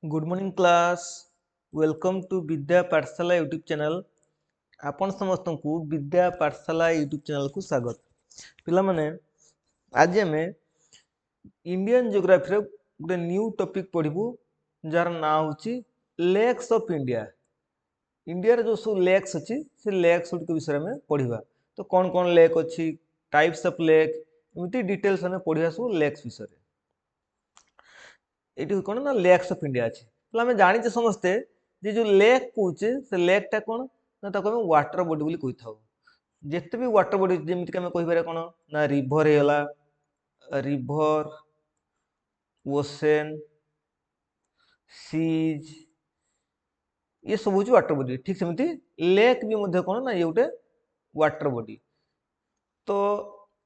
Good morning class. Welcome to Vidya Pathshala YouTube channel. आपण समस्त को विद्या पाठशाला यूट्यूब चैनल को स्वागत। पिला माने आज आम इंडियन जियोग्राफी रे गोटे न्यू टॉपिक पढ़िबू जार ना होची लेक्स ऑफ इंडिया। इंडिया रे जो सब लेक्स अछि से लेक्स के विषय में पढ़िबा। तो कौन कौन लेक अछि, टाइप्स ऑफ लेक, एमती डिटेल्स में पढ़िबा सब लेक्स विषय। ये कौन ना लेक्स ऑफ इंडिया अच्छे तो आम जाचे समस्ते जे जो लेक कौचे से लेकटा कौन ना ताको आम वाटर बॉडी बोली कही था। जिते भी वाटर बॉडी जमीक आम कहीपर कौन ना रिभर होगा, रिभर, ओसेन, सीज, ये सब हूँ वाटर बॉडी। ठीक सेमती लेक भी मध्य कौन ना ये गोटे वाटर बॉडी। तो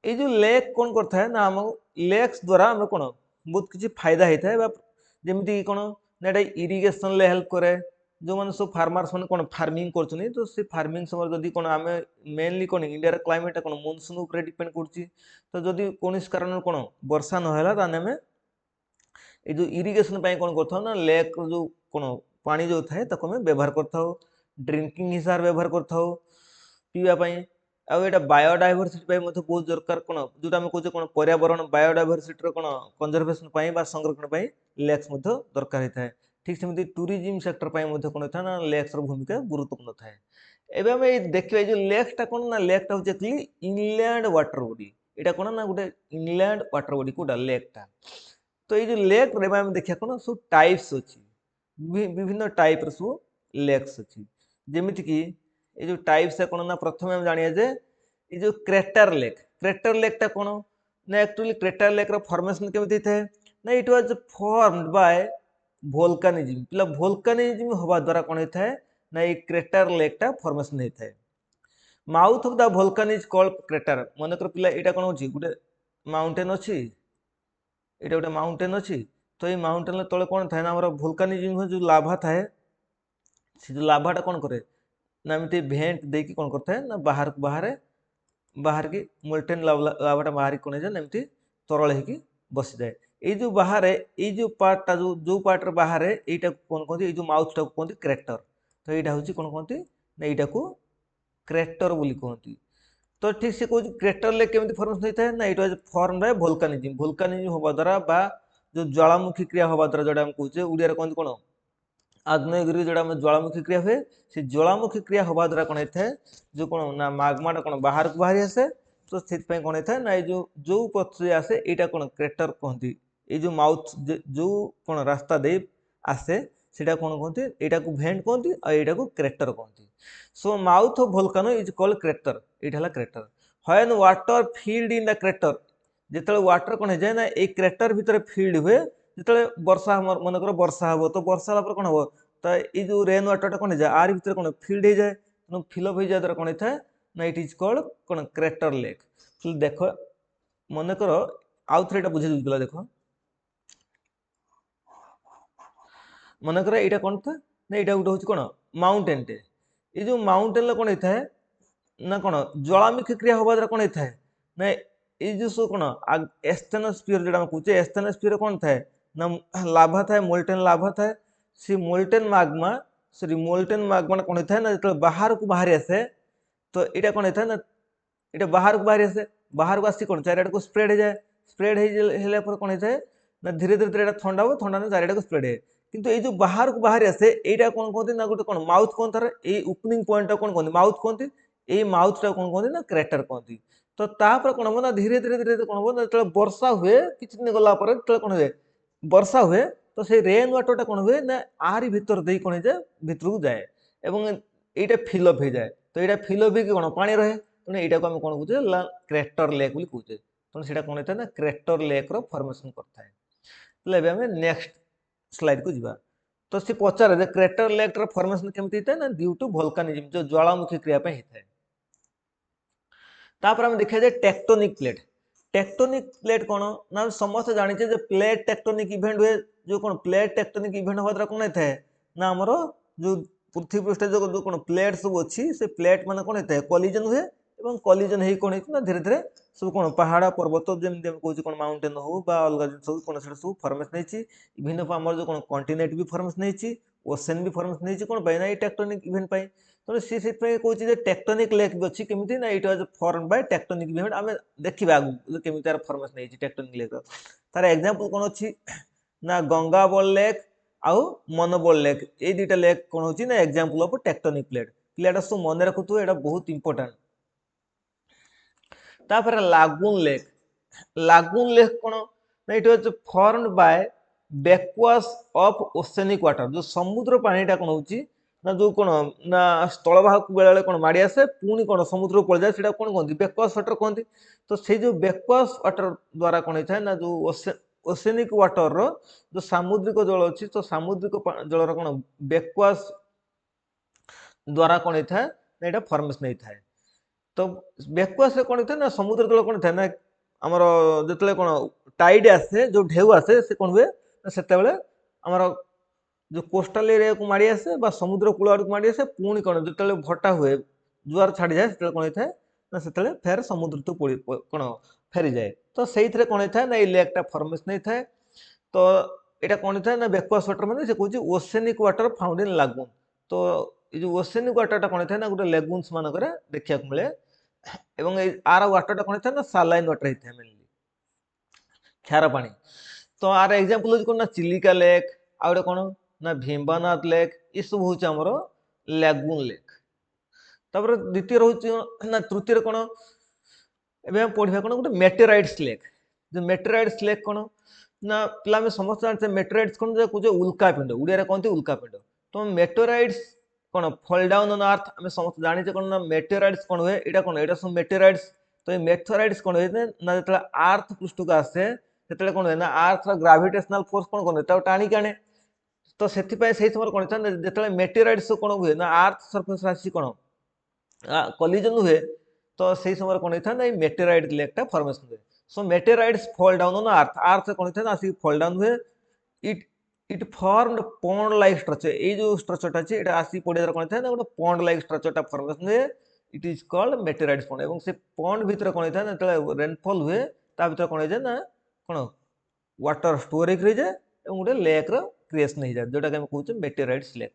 ये जो लेक कौन करता है ना आम लेक्स द्वारा आम कौन बहुत किसी फायदा होता है। जमीक कौन ना इरिगेशन हेल्प करे। जो मैंने सब फार्मर्स मैंने कौन फार्मिंग कर तो से फार्मिंग समय जदि कौन आम मेनली कौन इंडिया क्लाइमेट कौन मनसून उपर डिपेंड कर। तो जदि कौन कारण कौन वर्षा नहला ताने आम ये जो इरिगेशन कौन कर ना लेक जो कौन पानी जो थाए ताको आम व्यवहार कर ड्रिंकिंग हिसाब व्यवहार कर पीवाई। आउ बायोडायभरसिटी बहुत दरकार कौन जो आम कहे कौन पर्यावरण बायोडायभरसिटी कौन कंजर्वेशन संरक्षण लेक्स दरकार होता है। ठीक सेमती टूरिज्म सेक्टर कौन होता है ना लेक्स भूमिका गुरुत्वपूर्ण थाए। एवं आम देखिए जो लेक्सटा कौन ना लेक्टा हूँ एक्चुअली इनलैंड वाटर बॉडी। यहाँ कौन ना गोटे इनलैंड वाटर बॉडी कोटा लेक्टा। तो ये जो लेक आम देखिए कौन सब टाइप्स अच्छी विभिन्न टाइप सब लेक्स अच्छी। जमीक ये जो टाइप्स है कौन ना प्रथम हम जानिए जे ये जो क्रेटर लेकटा कौन ना एक्चुअली क्रेटर लेक फॉर्मेशन केमिति थाए ना इट वाज फॉर्म्ड बाय वोल्कानिज्म। पिला वोल्कानिज्म हवा द्वारा कौन होता है ना ये क्रेटर लेकटा फॉर्मेशन होता है। Mouth of the Vulcan is called crater. मन कर पिला एटा कौन होची गोटे माउंटेन अच्छी, ये गोटे माउंटेन अच्छी। तो ये माउंटेन तले कौन थाए ना वोल्कानिज्म जो लाभा थाए से जो लाभाटा कौन करे ना एमती भेंट देकी कौन करता है ना बाहर की मोल्टेन लाभाटा बाहर कौन है एमती तरल होगी बसी जाए। ये जो बाहर ये जो पार्टा जो पार्ट बाहर यहीटा कौन कहते जो माउथ टाक कहते क्रेटर। तो यहाँ हूँ कौन कहते ना यहाँ को क्रेटर बोली कहती। तो ठीक से कह क्रेटर लेक केमती फॉर्मेशन होता है ना इट वाज फॉर्म बाय वोल्कानिज्म हवा द्वारा बा जो ज्वालामुखी क्रिया हवा द्वारा जोटा हम कहे ओडिया कहते कौन आग्नेयगिरी जोड़ा ज्वालामुखी क्रिया हुए से ज्वालामुखी क्रिया हवा द्वारा कौन होता है जो कौन ना मागमाटा कौन बाहर को बाहरी आसे। तो से कौन होता है ना ये जो पथ आसे यहाँ कौन क्रेटर कहती। ये जो माउथ जो कौन रास्ता दे आसे सीटा कौन कहते यहाँ को भेंट कहती और यहाँ को क्रेटर कहती। So mouth of volcano is called crater. यहाँ crater when water filled in the crater जिते वाटर कौन जाए ना ये क्रेटर भितर फिल्ड हुए जिते वर्षा मनकर वर्षा हम तो वर्षा पर कौन हम तो ये जो रेन वाटर कौन जाए आर भर कौन फिल्ड हो जाए तेनाली फिलअप हो जाए द्वारा कौन होता है ना इट इज कॉल्ड कौन क्रेटर लेक। देख मनकर आउ थे बुझे दूसरा देख मनकर यहाँ कौन था ना यहाँ गोटे हूँ कौन माउंटेन टे। ये जो माउंटेन कौन होता है ना कौन ज्वालामुखी क्रिया हवा द्वारा कौन होता है ना ये जो सब कौन एस्थेनोस्फीयर जो कहे एस्थेनोस्फीयर कौन थाए ना लाभा थाए मोल्टेन लाभा थाए से molten Magma sorry molten Magma कौन होता है ना जो बाहर को बाहरी आसे। तो यहाँ कौन होता है ना ये बाहर को बाहरी आसे बाहर को आसी कौन चारिआड को स्प्रेड हो जाए स्प्रेड हो कौन होता है ना धीरे धीरे ठंडा हो ठंडा चारिआड को स्प्रेड है। किंतु ये जो बाहर को बाहरी आसे यहाँ कौन कहते ना गोटे कौन माउथ कौन तार ये ओपनिंग पॉइंट कौन कहते माउथ कहते ये माउथ टा कौन कहते ना क्रेटर कहते। तो तापर कौन हम ना धीरे धीरे धीरे धीरे कौन हम जो वर्षा हुए किसी दिन गला कौन हुए वर्षा हुए तो से रेन वाटरटा कौन हुए ना आरी भितर दे कौन जाए भितर को जाए और ये फिलअप हो जाए। तो यहाँ फिलअप हो कौन पानी रहे तेणु यहाँ को आम कौन कहे क्रेटर लेक कहे। तेणु से कौन होता है ना क्रेटर लेक फॉर्मेशन करता है। आम नेक्स्ट स्लाइड को जीवा। तो सी पचारे क्रेटर लेक फॉर्मेशन केमती होता है ना ड्यू टू वोल्कानिज्म जो ज्वालामुखी क्रिया होता है। तापर हम देखा जाए टेक्टोनिक प्लेट। टेक्टोनिक प्लेट कौन ना समस्त जाने जो प्लेट टेक्टोनिक इवेंट हुए जो कौन प्लेट टेक्टोनिक इवेंट हवा द्वारा कौन होता है ना आमर जो पृथ्वी पृष्ठ जो कौन प्लेट सब अच्छी से प्लेट मान कौन होता है कलिजन हुए और कलिजन हो कौन ना धीरे धीरे सब कौन पहाड़ पर्वत जमी कौन कौन माउंटेन हो अलग जिन कौन से सब फर्मेसन नहीं इवन आम जो कौन कंटिनेंट भी फर्मेसन नहीं ओसेन भी फर्मेसन नहीं कौन पाई ना ये टेक्टोनिक इवेंट पाई तेणु सी कहे टेक्टोनिक लेक भी अच्छी केमी ना it was form by tectonic event आम देखा आगे केमी तार फर्मेसन नहीं टेक्टोनिक लेक तार एग्जांपल कौन अच्छी ना गंगाबल लेक आउ मनोबल लेक ये दुटा लेक कौन होची ना example of tectonic plate plate सब मन रखुव एटा बहुत इंपोर्टेंट तापर लागून लेक कौन ना it was formed by backwash of oceanic water जो समुद्र पानीटा कौन होची ना जो कौन ना स्थल भाग बेले कौन माड़ी आसे पुणी कौन समुद्र पड़ जाए सेटा कौन कहते बैकवाश वाटर कहते तो से जो बैकवाश वाटर द्वारा कौन होता है ना जो ओसेनिक वाटर रो जो सामुद्रिक जल अच्छी तो सामुद्रिक जलर कौन बैकवाश द्वारा कौन होता है ना यहाँ फर्मेसन होता है तो बैकवाश कौन होता है ना समुद्र जल कौन था ना आमर जो कौन टाइड आसे जो ढेउ आसे से कौन हुए से आमर जो कोस्टाल एरिया को माड़ी आसे समुद्र कूल आड़ को माड़ी आसे पुणी कौन जो भट्टा हुए जुआर छाड़ी जाए से कौन होता है ना से फेर समुद्र तो कौन फेरी जाए तो से कौन होता है ना ये लेकटा फर्मेसन होता है तो यहाँ कौन होता है ना बैकवाश वाटर मैंने से कौन ओसेनिक वाटर फाउंड इन लागून तो ये जो ओसेनिक वाटरटा कौन होता है ना गोटे लेगुन्स मानक देखा मिले एवं आर वाटरटा कौन होता है ना सालाइन वाटर होता है मेनली क्षार पानी तो आर एग्जांपल हो कौन ना चिलिका लेक आ गए कौन ना भीमबानाथ लेक ये सब हूँ आमर लेगुन लेक तापर द्वितीय रोच ना तृतीय कौन एवं पढ़ा कौन गोटे मेटेराइट्स लेक जो मेटेराइट्स लेक कौन ना पे समस्त जानते मेटेराइट्स कौन कहे उल्कापिंड ओडिया कहते उल्कापिंड तो मेटेराइट्स कौन फॉल डाउन ऑन अर्थ आम समस्त जाने कौन ना मेटेराइट्स कौन हुए यहाँ कौन यहाँ सब मेटेराइट्स तो ये मेटेराइट्स कौन हुए ना जो अर्थ पृष्ठ को आसे से कौन हुए ना अर्थ ग्राविटेशनल फोर्स कौन कौन टाणी आने तो से समय कौन था जो मेटेराइट्स कौन हुए ना अर्थ सरफेस आसी कौन कलिजन हुए तो से समय कौन होता है ना मेटेराइट लेकटा फर्मेसन हुए सो मेटेराइट्स फॉल डाउन ऑन अर्थ अर्थ कौन होता है ना आसिक फॉल डाउन हुए it it formed pond like structure ये जो स्ट्रक्चरटा अच्छे ये आसी पड़े कौन था ना गोटे पॉन्ड लाइक स्ट्रक्चरटा फर्मेसन हुए इट इज कॉल्ड मेटेराइट्स पॉन्ड और से पॉन्ड भीतर कौन होता है ना जो रेनफॉल हुए ता भीतर कौन हो जाए ना कौन वाटर स्टोर रही जाए और गोटे लेक्र क्रिएसन हो जाए जोटा कि कहते मेटेराइट्स लेक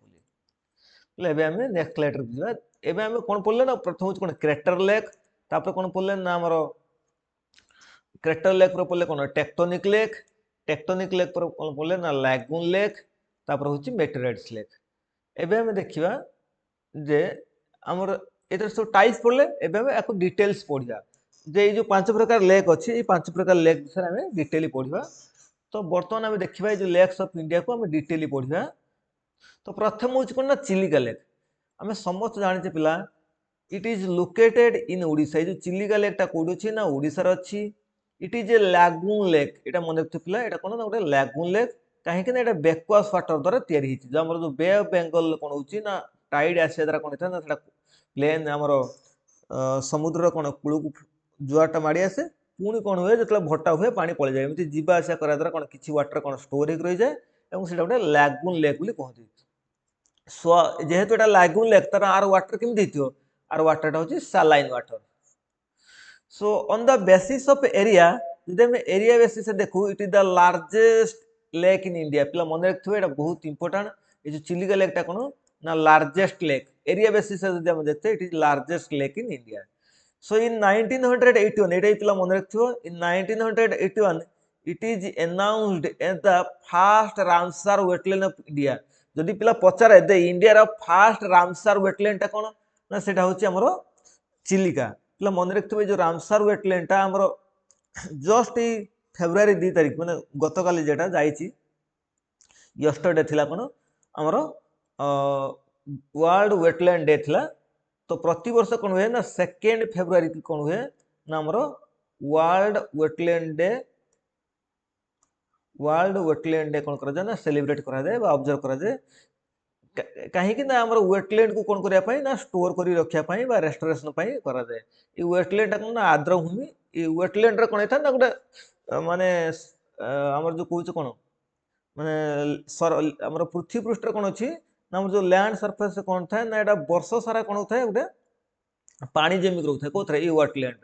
आम नेक्स्ट स्लाइड जावा एवं आम कौन पढ़ले ना प्रथम कौन क्रेटर लेक तापर कौन पढ़ले ना आमर क्रेटर लेक पढ़ले कौन टेक्टोनिक लेक पर कौन पढ़ले ना लागून लेक तापर हूँ मेटेराइट्स लेक एवं आम देखा जे आमर ये सब टाइप्स पढ़ले एवं आम डिटेल्स पढ़ा जे जो 5 प्रकार लेक अच्छी ये 5 प्रकार लेक विषय आम डिटेली पढ़ा तो बर्तमान आम देखा जो लेक्स ऑफ इंडिया को आम डिटेली पढ़ा तो प्रथम हूँ कौन ना चिलिका लेक आम समस्त जाने पिला इट इज लोकेटेड इन ओडिशा जो चिलिका लेकटा कौट अच्छी ना ओडिशार अच्छी इट इज ए लागून लेक यहाँ मन रखते पिला यहाँ कौन ना गोटे लागून लेक कहीं यहाँ बैकवाश वाटर द्वारा तैयारी जो आम जो बे ऑफ बेंगल कौन हो ना टाइड आसा द्वारा कौन होता है ना प्लेन आमर समुद्र कौन कूल को जुआरटा माड़ी आसे पुणी कौन हुए जो भट्टा हुए पानी पड़ जाए एमती जीवा आसा करा द्वारा कौन किसी वाटर कौन स्टोर हो रही जाए और से गोटे लागून लेक कहते जेहेतु यहाँ लागून लेक तार आर वाटर केमती आर वाटरटा हूँ saline water so on the basis of area जो एरिया बेसिस देखू it is the largest lake in India पिला मन रखिए ये बहुत इंपोर्टेंट ये जो चिलिका लेकटा कौन ना लार्जेस्ट लेक एरिया बेसिस जो देखते it is largest lake in India so in 1981 ये पिला मन रखिए in 1981 it is announced as the first Ramsar wetland of India जदि पिला पचारे दे इंडिया फास्ट रामसार वेटलैंड कौन ना सेटा हूँ आमर चिलिका पिला मन रखिए जो रामसार वेटलैंडटा आमर जस्ट ये फेब्रुआरी 2 तारिख मैंने गत काली जेटा जाइए यस्टरडे थिला कौन आमर वर्ल्ड वेटलैंड डे थिला तो प्रति वर्ष कौन हुए ना 2 फेब्रुआरी की कौन हुए ना आमर वर्ल्ड वेटलैंड डे कौन करा जाए ना सेलिब्रेट करा जाए ऑब्जर्व करा जाए कहीं ना आमर वेटलैंड को कौन करने ना स्टोर कर रखापी रेस्टोरेसन करा जाए ये वेटलैंड कौन ना आर्द्रभूमि ये वेटलैंड कौन होता है ना गोटे माने आमर जो कौच कौन माने आमर पृथ्वी पृष्ठ कौन अच्छी ना जो लैंड सरफेस कौन था ना यहाँ वर्ष सारा कौन होता है गोटे पानी जमी रोक कौन ये वेटलैंड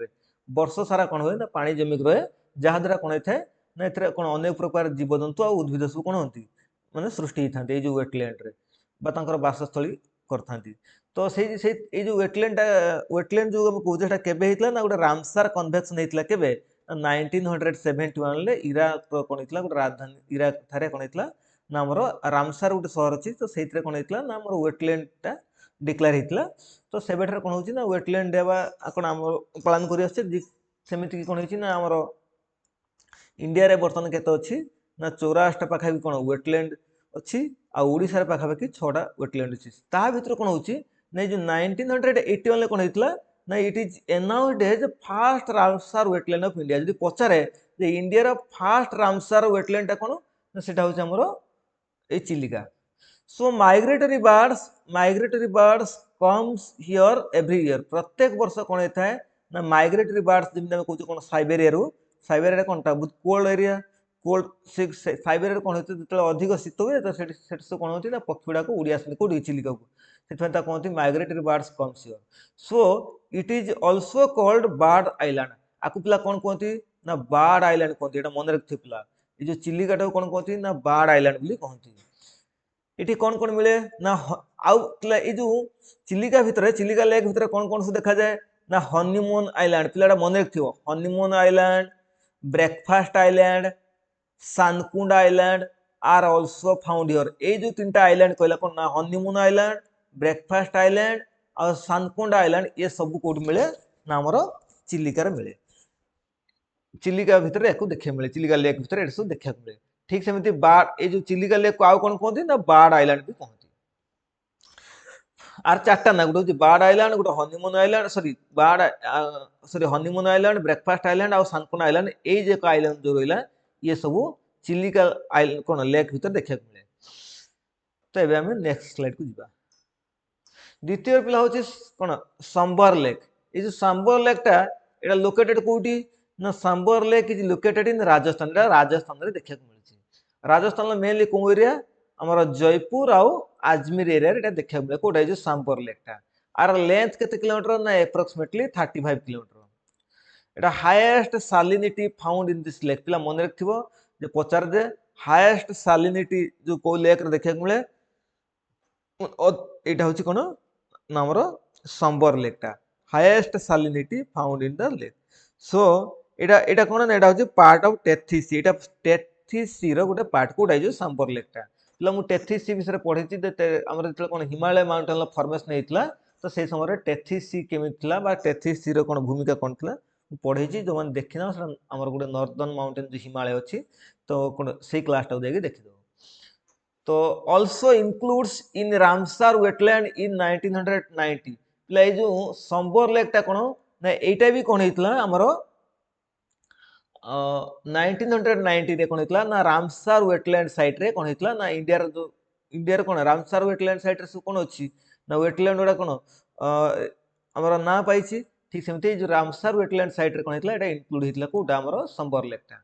ବର୍ଷ ସାରା କ'ଣ ହୁଏ ନା ପାଣି ଜମିକି ରହେ, ଯାହାଦ୍ୱାରା କ'ଣ ହେଇଥାଏ ନା ଏଥିରେ କ'ଣ ଅନେକ ପ୍ରକାର ଜୀବଜନ୍ତୁ ଆଉ ଉଦ୍ଭିଦ ସବୁ କ'ଣ ହୁଅନ୍ତି ମାନେ ସୃଷ୍ଟି ହେଇଥାନ୍ତି ଏଇ ଯେଉଁ ୱେଟଲ୍ୟାଣ୍ଡରେ ବା ତାଙ୍କର ବାସସ୍ଥଳୀ କରିଥାନ୍ତି। ତ ସେଇ ସେଇ ଏଇ ଯେଉଁ ୱେଟଲ୍ୟାଣ୍ଡ ଯେଉଁ ଆମେ କହୁଛେ ସେଟା କେବେ ହେଇଥିଲା ନା ଗୋଟେ ରାମସାର କନଭେନସନ୍ ହେଇଥିଲା କେବେ 1971ରେ ଇରାକର କ'ଣ ହେଇଥିଲା ଗୋଟେ ରାଜଧାନୀ ଇରାକ ଠାରେ କ'ଣ ହେଇଥିଲା ନା ଆମର ରାମସାର ଗୋଟେ ସହର ଅଛି, ତ ସେଇଥିରେ କ'ଣ ହେଇଥିଲା ନା ଆମର ୱେଟଲ୍ୟାଣ୍ଡଟା ଡିକ୍ଲେୟାର ହେଇଥିଲା। ତ ସେବେଠାରୁ କ'ଣ ହେଉଛି ନା ୱେଟଲ୍ୟାଣ୍ଡ ହେବା କ'ଣ ଆମର ପାଳନ କରି ଆସୁଛେ। ସେମିତିକି କ'ଣ ହେଇଛି ନା ଆମର ଇଣ୍ଡିଆରେ ବର୍ତ୍ତମାନ କେତେ ଅଛି ନା 84ଟା ପାଖାପାଖି କ'ଣ ୱେଟଲ୍ୟାଣ୍ଡ ଅଛି, ଆଉ ଓଡ଼ିଶାରେ ପାଖାପାଖି 6ଟା ୱେଟଲ୍ୟାଣ୍ଡ ଅଛି। ତା ଭିତରୁ କ'ଣ ହେଉଛି ନା ଏଇ ଯେଉଁ 1981ରେ କ'ଣ ହେଇଥିଲା ନା it is announced as first Ramsar wetland of India. ଯଦି ପଚାରେ ଯେ ଇଣ୍ଡିଆର ଫାର୍ଷ୍ଟ ରାମସାର ୱେଟଲ୍ୟାଣ୍ଡଟା କ'ଣ ନା ସେଟା ହେଉଛି ଆମର ଏଇ Chilika. So migratory birds comes here every year. प्रत्येक वर्ष कौन होता है ना माइग्रेटरी बर्ड्स जमी कौन कौन साइबेरिया कौन कोल्ड एरिया कोल्ड साइबेरिया कौन होती है जो अधिक शीत हुए तो सब कौन होती है पक्षी गुड़ा उड़ी आसती कौटी चिलिका को से कहते migratory birds comes here. So it is also called bird island. आपको पिला कौन कहती ना बर्ड आइलैंड कहती है मन रखिए पिला ये जो चिलिकाटा कौन कहती ना बर्ड आइलैंड बोली कहती। ये कौन कौन मिले ना आउ ये जो चिलिका भितर चिलिका लेक भितर कौन कौन सब देखा जाए ना हनीमून आइलैंड पिलाटा मन रखियो honeymoon island breakfast island Sankund island are also found here. ये जो तीनटा आइलैंड कहला कौन ना हनीमून आइलैंड ब्रेकफास्ट आइलैंड और सानकुंड आइलैंड ये सब कोड मिले ना हमर चिलिका मिले। चिलिका भितर या देखा मिले चिलिका लेक भितर ये सब देखा मिले। ठीक सेमती बार्ड ये जो चिलिका लेक को आउ कौन कहते ना बार्ड आइलैंड भी कहते। आर चार्टा ना गोटे बार्ड आइलैंड गोटे honeymoon island sorry honeymoon island breakfast island और सानकुंड आइलैंड ये जो आइलैंड जो रहा ये सब चिलिका आइलैंड कौन लेक भितर देखा मिले। तो ये आम नेक्स्ट स्लाइड को जीवा। द्वितीय पिला हूँ कौन सांबर लेक। ये जो सांबर लेकटा ये लोकेटेड कौटी ना Sambhar lake is located in Rajasthan. Rajasthan देखा मिले राजस्थान मेनली कौ एरिया आमर जयपुर आउ आजमेर एरिया देखा मिले कौटा जो सांबर लेकटा। आर लेंथ केते किलोमीटर ना एप्रोक्सीमेटली 35 किलोमीटर। एटा highest salinity found in this lake. पिला मन रखिबो जे पचार दे हाईएस्ट सालिनिटी जो को लेक रे देखा मिले एटा होची कोन ना हमर सांबर लेकटा highest salinity found in the lake. So एटा एटा कोन ना एटा होची part of Tethys sea. Etah Tethys sea रो गोटे पार्ट कोटा जो सांबर लेकटा पिला मु टेथिस सी विषय पढ़ी हमर जतले कोन हिमालय माउंटेन फॉर्मेशन हेतला तो से समय टेथिस सी केमिथिला बा टेथिस सी रो कोन भूमिका कोन थिला पढ़ी जो मैंने देखी ना आमर गोटे नॉर्दर्न माउंटेन जो हिमालय अच्छी तो से क्लास टा देखी देखी दो। तो ऑल्सो इंक्लूड्स इन रामसार वेटलैंड इन 1990 पिला जो सांबर लेकटा कोन ना एटा भी कोन हेतला हमर 1990 रे कोन हेतला ना रामसार वेटलैंड साइट रे कोन हेतला ना इंडिया कोन रामसार वेटलैंड साइट रे कोन अछि ना वेटलैंड गुडा कोन हमर ना पाइछि। ठीक सेमती जो रामसार वेटलैंड साइट रे कोन हेतला एटा इंक्लूड हेतला कोटा हमर सांबर लेकटा।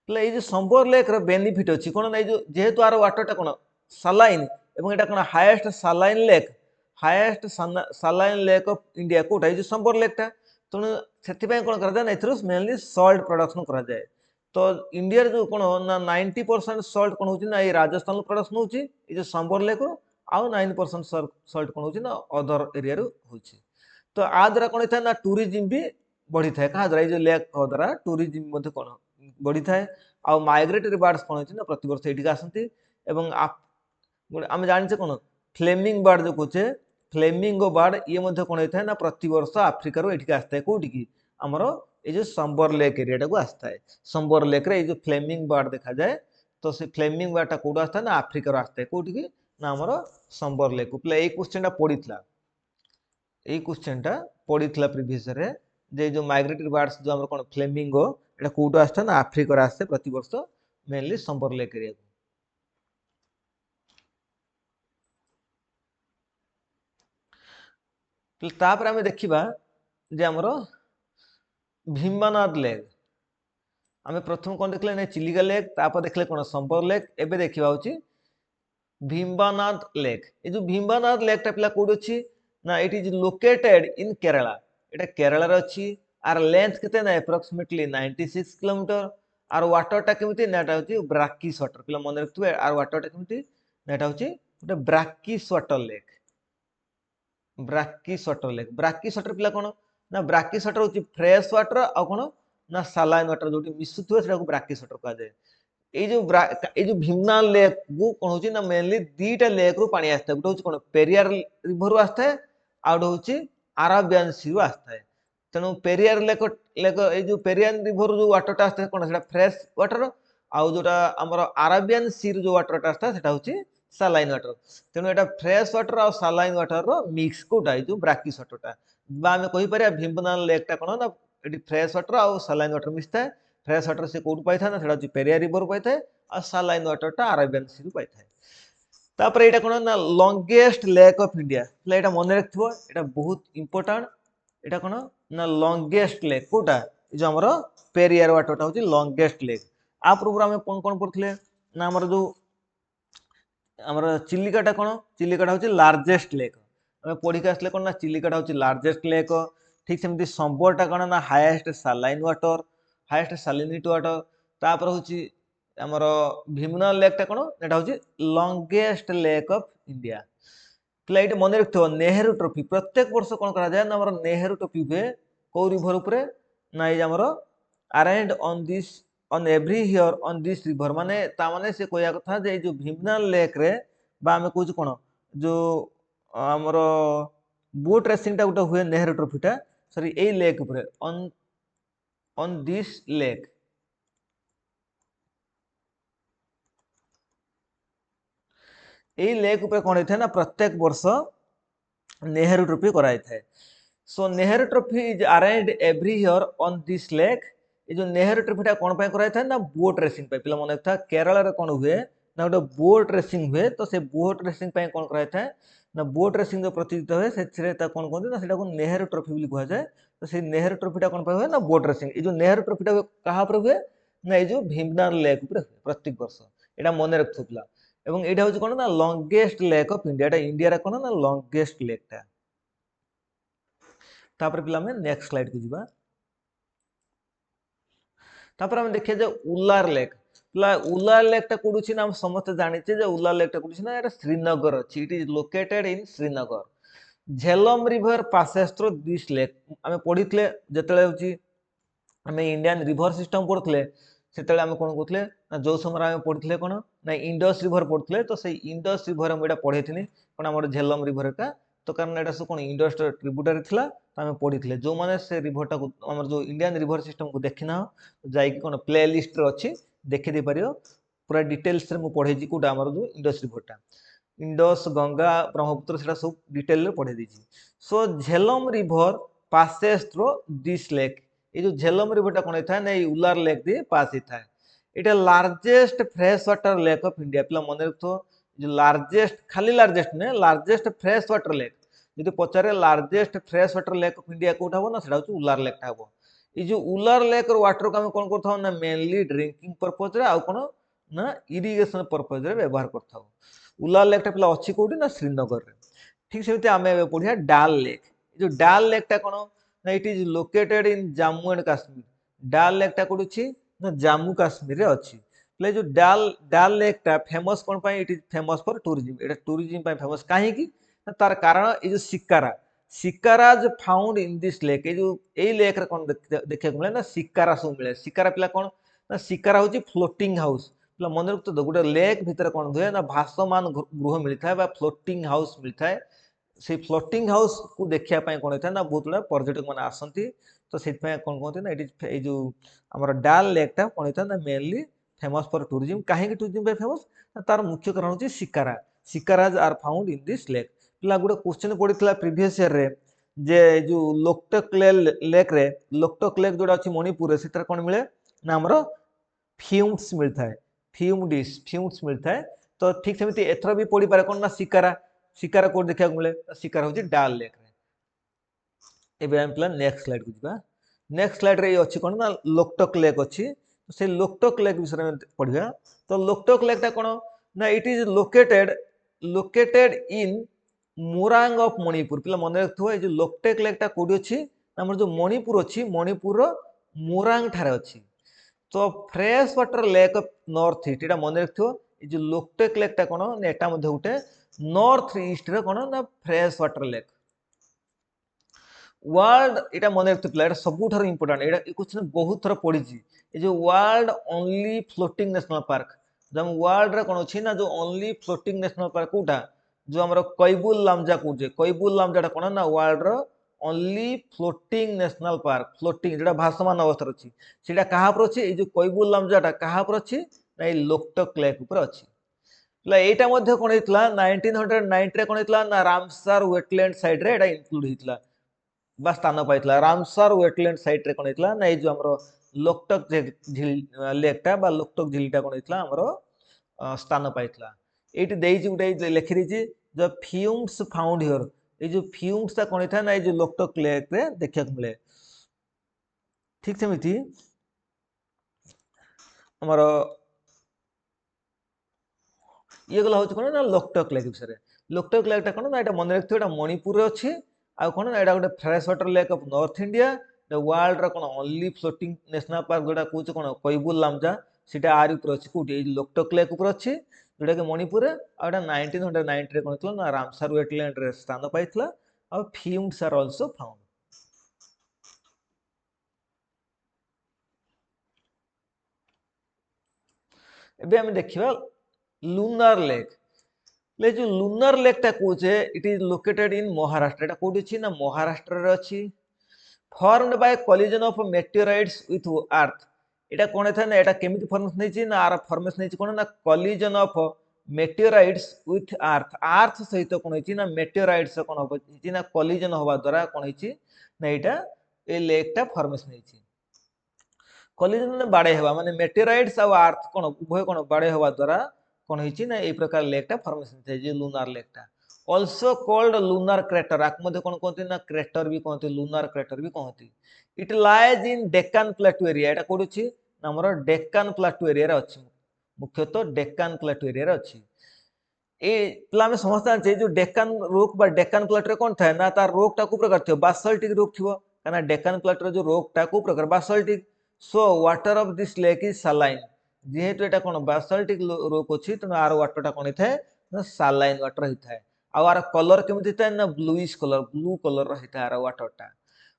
पिला ये जो सांबर लेक रो बेनिफिट अछि कोन ना जो जेहेतु आर वाटरटा कोन सालाइन एवं एटा कोन highest saline lake of India कोटा जो सांबर लेकटा तेणु से कौन कर मेनली सल्ट प्रोडक्शन करा जाए। तो इंडिया जो कौन ना 90% सल्ट कौन हो ना ये राजस्थान प्रोडक्शन हो जो सांबर लेक आउ 9% सल्ट कौन हो ना अदर एरिया हो। तो आ द्वारा कौन होता है ना टूरिज्म भी बढ़ी थाए क्या द्वारा जो लेक द्वारा टूरिज्म कौन बढ़ी थाए। आ माइग्रेटरी बर्ड्स कौन होती ना प्रति वर्ष ये आसती आम जाने कौन फ्लेमिंग बर्ड जो कहे फ्लेमिंगो बर्ड ये कौन होता है ना प्रति वर्ष आफ्रिकार ये आसता है कौटी की आमर ये जो सांबर लेक एरिया को आसता है। सांबर लेक रे जो फ्लेमिंग बर्ड देखा जाए तो से फ्लेमिंग बर्डटा कौट आसता है ना आफ्रिकार आसता है कौटी की ना आमर सांबर लेक को। पिला क्वेश्चन पड़ी प्रीवियस रे जे जो माइग्रेटरी बर्ड्स जो आमर कौन फ्लेमिंगो एटा कौट आसता है ना आफ्रिकार आसते प्रति वर्ष मेनली सांबर लेक एरिया को। तापर आम देखा जे आमर भीमनाथ लेक आम प्रथम कौन देखले ना चिलिका लेक तापर देखले कौन सांबर लेक एबे देखा भीमनाथ लेक। ये जो भीमनाथ लेकटा पिला कौट अच्छी ना इट इज लोकेटेड इन केरला। एटा केरला रे अच्छी आर लेंथ केते ना अप्रोक्सीमेटली 96 किलोमीटर आर वाटरटा केमिति ना एटा होची ब्राकिस वाटर पिला मन रखथुए आर वाटरटा केमिति ना एटा होची गोटे ब्राकिस वाटर लेक ब्राकिस वाटर पिला कोन ना ब्राकिस वाटर होची फ्रेश वाटर आ कोन ना सालाइन वाटर जोटी मिसुथुए सेटा को ब्राकिस वाटर कहा जाय ए जो भीमना लेक को कोन होची ना मेनली दीटा लेक रु पानी आस्ता गोटे होची कोन पेरियार रिवर रु आस्ता है आ गोटे होची अराबियन सी रु आस्ता है तेणु पेरियार लेक लेक ए जो पेरियार रिवर जो वाटरटा आस्ता है कोन सेटा फ्रेश वाटर आउ जोटा हमर अराबियन सी जो वाटरटा आस्ता सेटा होची सालाइन वाटर तेणु एटा फ्रेश वाटर और सालाइन वाटर रो मिक्स कोटा ए जो ब्राकिस वाटरटा बा हमें कहि परिया भीमना लेकटा कोन ना एटी फ्रेश वाटर और सालाइन वाटर मिसता है फ्रेश वाटर से कोड पाई था ना सेटा होची पेरियार रिवर पाई था और सालाइन वाटरटा अराबियन सी रु पाई था तापर एटा कोन ना लॉन्गेस्ट लेक ऑफ इंडिया एटा मन रखथबो एटा बहुत इंपोर्टेंट एटा कोन ना लॉन्गेस्ट लेक कोटा जो हमर पेरियार वाटरटा होची लॉन्गेस्ट लेक आ पूर्व हमें कोन कोन पढ़थले ना हमर जो हमर चिलिकाटा कोन चिलिकाटा होची लार्जेस्ट लेक हमें पढ़ी के आसले कोन ना चिलिकाटा होची लार्जेस्ट लेक ठीक सेमती संबरटा कोन ना highest saline water highest salinity water तापर होची हमर भीमना लेकटा कोन एटा होची longest lake of India plate मन रखथो नेहरू ट्रॉफी प्रत्येक वर्ष कोन करा जाय ना हमर नेहरू ट्रॉफी हुए को रिवर ऊपर ना ए हमर arranged on this on every year on this river माने ता माने से कोया कथा जे जो भीमना लेक रे बा हमें कहू कोन जो हमर बोट रेसिंग टा गुटा हुए नेहरू ट्रॉफीटा सॉरी ए लेक ऊपर on this lake A lake ऊपर कोन होय ना प्रत्येक वर्ष नेहरू ट्रॉफी कराई थाए सो Nehru trophy is arranged every year on this lake ये जो नेहरू ट्रॉफीटा कोन पे कराई थाए ना बोट रेसिंग पे पिला मन था केरला रे कोन हुए ना गोटे बोट रेसिंग हुए तो से बोट रेसिंग पे कोन कराई थाए ना बोट रेसिंग जो प्रतियोगिता हुए से कोन कहते ना सेटा को नेहरू ट्रॉफी बोली कहा जाए तो से नेहरू ट्रॉफीटा कोन पे हुए ना बोट रेसिंग ये जो नेहरू ट्रॉफीटा कहा पर हुए ना ये जो भीमना लेक ऊपर प्रत्येक वर्ष एटा मन रखथु पिला एवं एटा होची कोन ना लॉन्गेस्ट लेक ऑफ इंडिया एटा इंडिया रे कोन ना लॉन्गेस्ट लेक ता तापर पिला में नेक्स्ट स्लाइड को जीवा तापर हम देखिए जे उलार लेक पिला उलार लेक ता कोडुची ना हम समस्त जानि छे जे उलार लेक ता कोडुची ना एटा श्रीनगर अछि it is located in Srinagar Jhelum river passes through this lake हमें पढितले जतले होची हमें इंडियन रिवर सिस्टम पढथले सेतले हम कोन कहथले ना जो समय हम पढथले कोन ना इंडस रिवर पढथले तो से इंडस रिवर हम एटा पढैथिनी कोन हमर झेलम रिवर का तो कारण एटा कोन इंडस ट्रिब्यूटरी थिला तो हम पढितले जो माने से रिवरटा को हमर जो इंडियन रिवर सिस्टम को देखिना जाई कि कोन प्ले लिस्ट रे अछि देखि दे परियो पूरा डिटेल्स रे मु पढै छी कोटा हमर जो इंडस रिवरटा इंडस गंगा ब्रह्मपुत्र सेटा सब डिटेल रे पढै दी छी so Jhelum river passes through this lake ये जो झेलम रिवरटा कोन था ना उलार लेक दे पास ही था it largest fresh water lake of India पिला मन रखतो जो लार्जेस्ट खाली लार्जेस्ट ने लार्जेस्ट फ्रेश वाटर लेक यदि पचारे largest fresh water lake of India कोठा हो ना सेटा हो उलार लेक टा हो ये जो उलार लेक और वाटर को हम कोन करथाउ ना मेनली ड्रिंकिंग पर्पस रे आ कोन ना इरिगेशन पर्पस रे व्यवहार करथाउ उलार लेक टा पिला अछि कोठी ना श्रीनगर रे ठीक सेमते आमे पढिया डाल लेक जो डाल लेक टा कोन ना it is located in Jammu and Kashmir डाल लेक टा कोठी ना जम्मू कश्मीर रे अछि प्ले जो डाल लेक टा फेमस कोन पाई it is famous for tourism एटा टूरिज्म पाई फेमस काहे की तार कारण ए जो shikaras found in this lake ए जो ए लेक रे कोन देखै को मिले ना शिकारा सो मिले शिकारा पिला कोन ना शिकारा होची फ्लोटिंग हाउस पिला मन रखतो गोटे लेक भीतर कोन हुए ना भासमान गृह मिलता है बा फ्लोटिंग हाउस मिलता है से फ्लोटिंग हाउस को देखिया पाई कोन होता है ना बहुत बड़ा पर्यटक माने आसंती तो सेट पाई कोन कहते ना इट इज ए जो हमर डाल लेक टा कोन होता ना मेनली फेमस फॉर टूरिज्म काहे की टूरिज्म पे फेमस तार मुख्य कारण होची शिकाराज are found in this lake पिला गुडे क्वेश्चन पडितला प्रीवियस ईयर रे जे जो लोकटक लेक रे लोकटक लेक जोडा अछि मणिपुर रे सेतर कोन मिले ना हमरो फ्यूम्स मिलता है फ्यूम्स मिलता है तो ठीक सेमिति एथरो भी पड़ी पारे कोन ना शिकारा कोड देखा मिले शिकारा होची डाल लेक रे एबे हम प्लान नेक्स्ट स्लाइड को जिबा नेक्स्ट स्लाइड रे अछि कोन ना लोकटक लेक अछि तो से लोकटक लेक विषय में पढिया तो लोकटक लेक ता कोन ना it is located in Morang of Manipur पिला मन रखथो ए जो लोकटक लेक ता कोडी अछि ଆମର जो मणिपुर अच्छी मणिपुर मोरांग ठारे अच्छी तो fresh water lake of north east एटा मन रखियो ए जो लोकटेक लेक टा कोन ना एटा मध्ये उठे नॉर्थ ईस्ट रे कोन ना फ्रेश वाटर लेक वर्ल्ड एटा मन रखियो पिला एटा सबुठार इंपोर्टेंट एटा ए क्वेश्चन बहुत थर पड़ी ए जो world only floating national park जो हम वर्ल्ड रे कोन अछि ना जो ओनली फ्लोटिंग नेशनल पार्क कोटा जो हमर कैबुल लामजा कोजे कैबुल लामजाटा कोन ना वर्ल्ड रो only floating national park floating जेटा भासमान अवस्था अछि सेटा कहा पर अछि ए जो कैबुल लामजाटा कहा पर अछि ना ए लोकटक लेक ऊपर अछि ला एटा मध्ये कोन हेतला 1990 रे कोन हेतला ना रामसर वेटलैंड साइड रे एटा इंक्लूड हेतला बा स्थान पाइतला रामसर वेटलैंड साइड रे कोन हेतला ना ए जो हमरो लोकटक झील लेकटा बा लोकटक झीलटा कोन हेतला हमरो स्थान पाइतला एटी देइछि उठै लेखि दिछि द फ्यूम्स फाउंड हियर ए जो फ्यूम्स ता कोन था ना ए जो लोकटक लेक रे देखिया मिले ठीक सेमिति हमर ये गला होछ कोन ना लोकटक लेक विषय लोकटक लेक ता कोन ना एटा मन रखथि एटा मणिपुर रे अछि आ कोन ना एटा गोटे fresh water lake of north India the world रा कोन ओनली फ्लोटिंग नेशनल पार्क जोटा कोछ कोन कैबुल लामजा सेटा आर ऊपर अछि कोठी लोकटक लेक ऊपर अछि जोटा कि मणिपुर रे आ एटा 1990 रे कोन थला ना रामसर वेटलैंड रे स्थान पाइतला आ फ्यूम्स आर आल्सो फाउंड एबे हम देखिबा लूनार लेक ले जो लूनार लेक टा कोचे it is located in Maharashtra एटा कोठी छी ना महाराष्ट्र रे अछि formed by collision of meteorites with earth एटा कोन था ना एटा केमिति फॉर्मेशन नै छी ना आर फॉर्मेशन नै छी कोन ना कोलिजन ऑफ मेटेओराइट्स विथ अर्थ अर्थ सहित कोन छी ना मेटेओराइट्स कोन हो छी ना कोलिजन होबा द्वारा कोन छी ना एटा ए लेक टा फॉर्मेशन नै छी कोलिजन ने बाडे हेबा माने मेटेओराइट्स आ अर्थ कोन उभय कोन बाडे हेबा द्वारा कोन होइछि ना ए प्रकार लेक टा फॉर्मेशन छै जे लूनार लेक टा आल्सो कॉल्ड लूनार क्रेटर आक मध्ये कोन कहते ना क्रेटर भी कहते लूनार क्रेटर भी कहते it lies in Deccan प्लेटू area Etah code अछि हमर डेक्कन प्लेटू एरिया रे अछि मुख्यतः डेक्कन प्लेटू एरिया रे अछि ए पिला में समझता छै जो डेक्कन रोक बा डेक्कन प्लेटू रे कोन थाए ना तार रोक टा को प्रकार थियो बासल्टिक रोक थियो काना डेक्कन प्लेटू रे जो रोक टा को प्रकार basaltic so water of this lake is saline जेहेतु एटा कोन बासल्टिक रोक अछि त आर वाटर टा कोन थाए ना सलाइन वाटर हिथाए आर कलर केमिति थाए ना ब्लूइश कलर ब्लू कलर हिथाए आर वाटर टा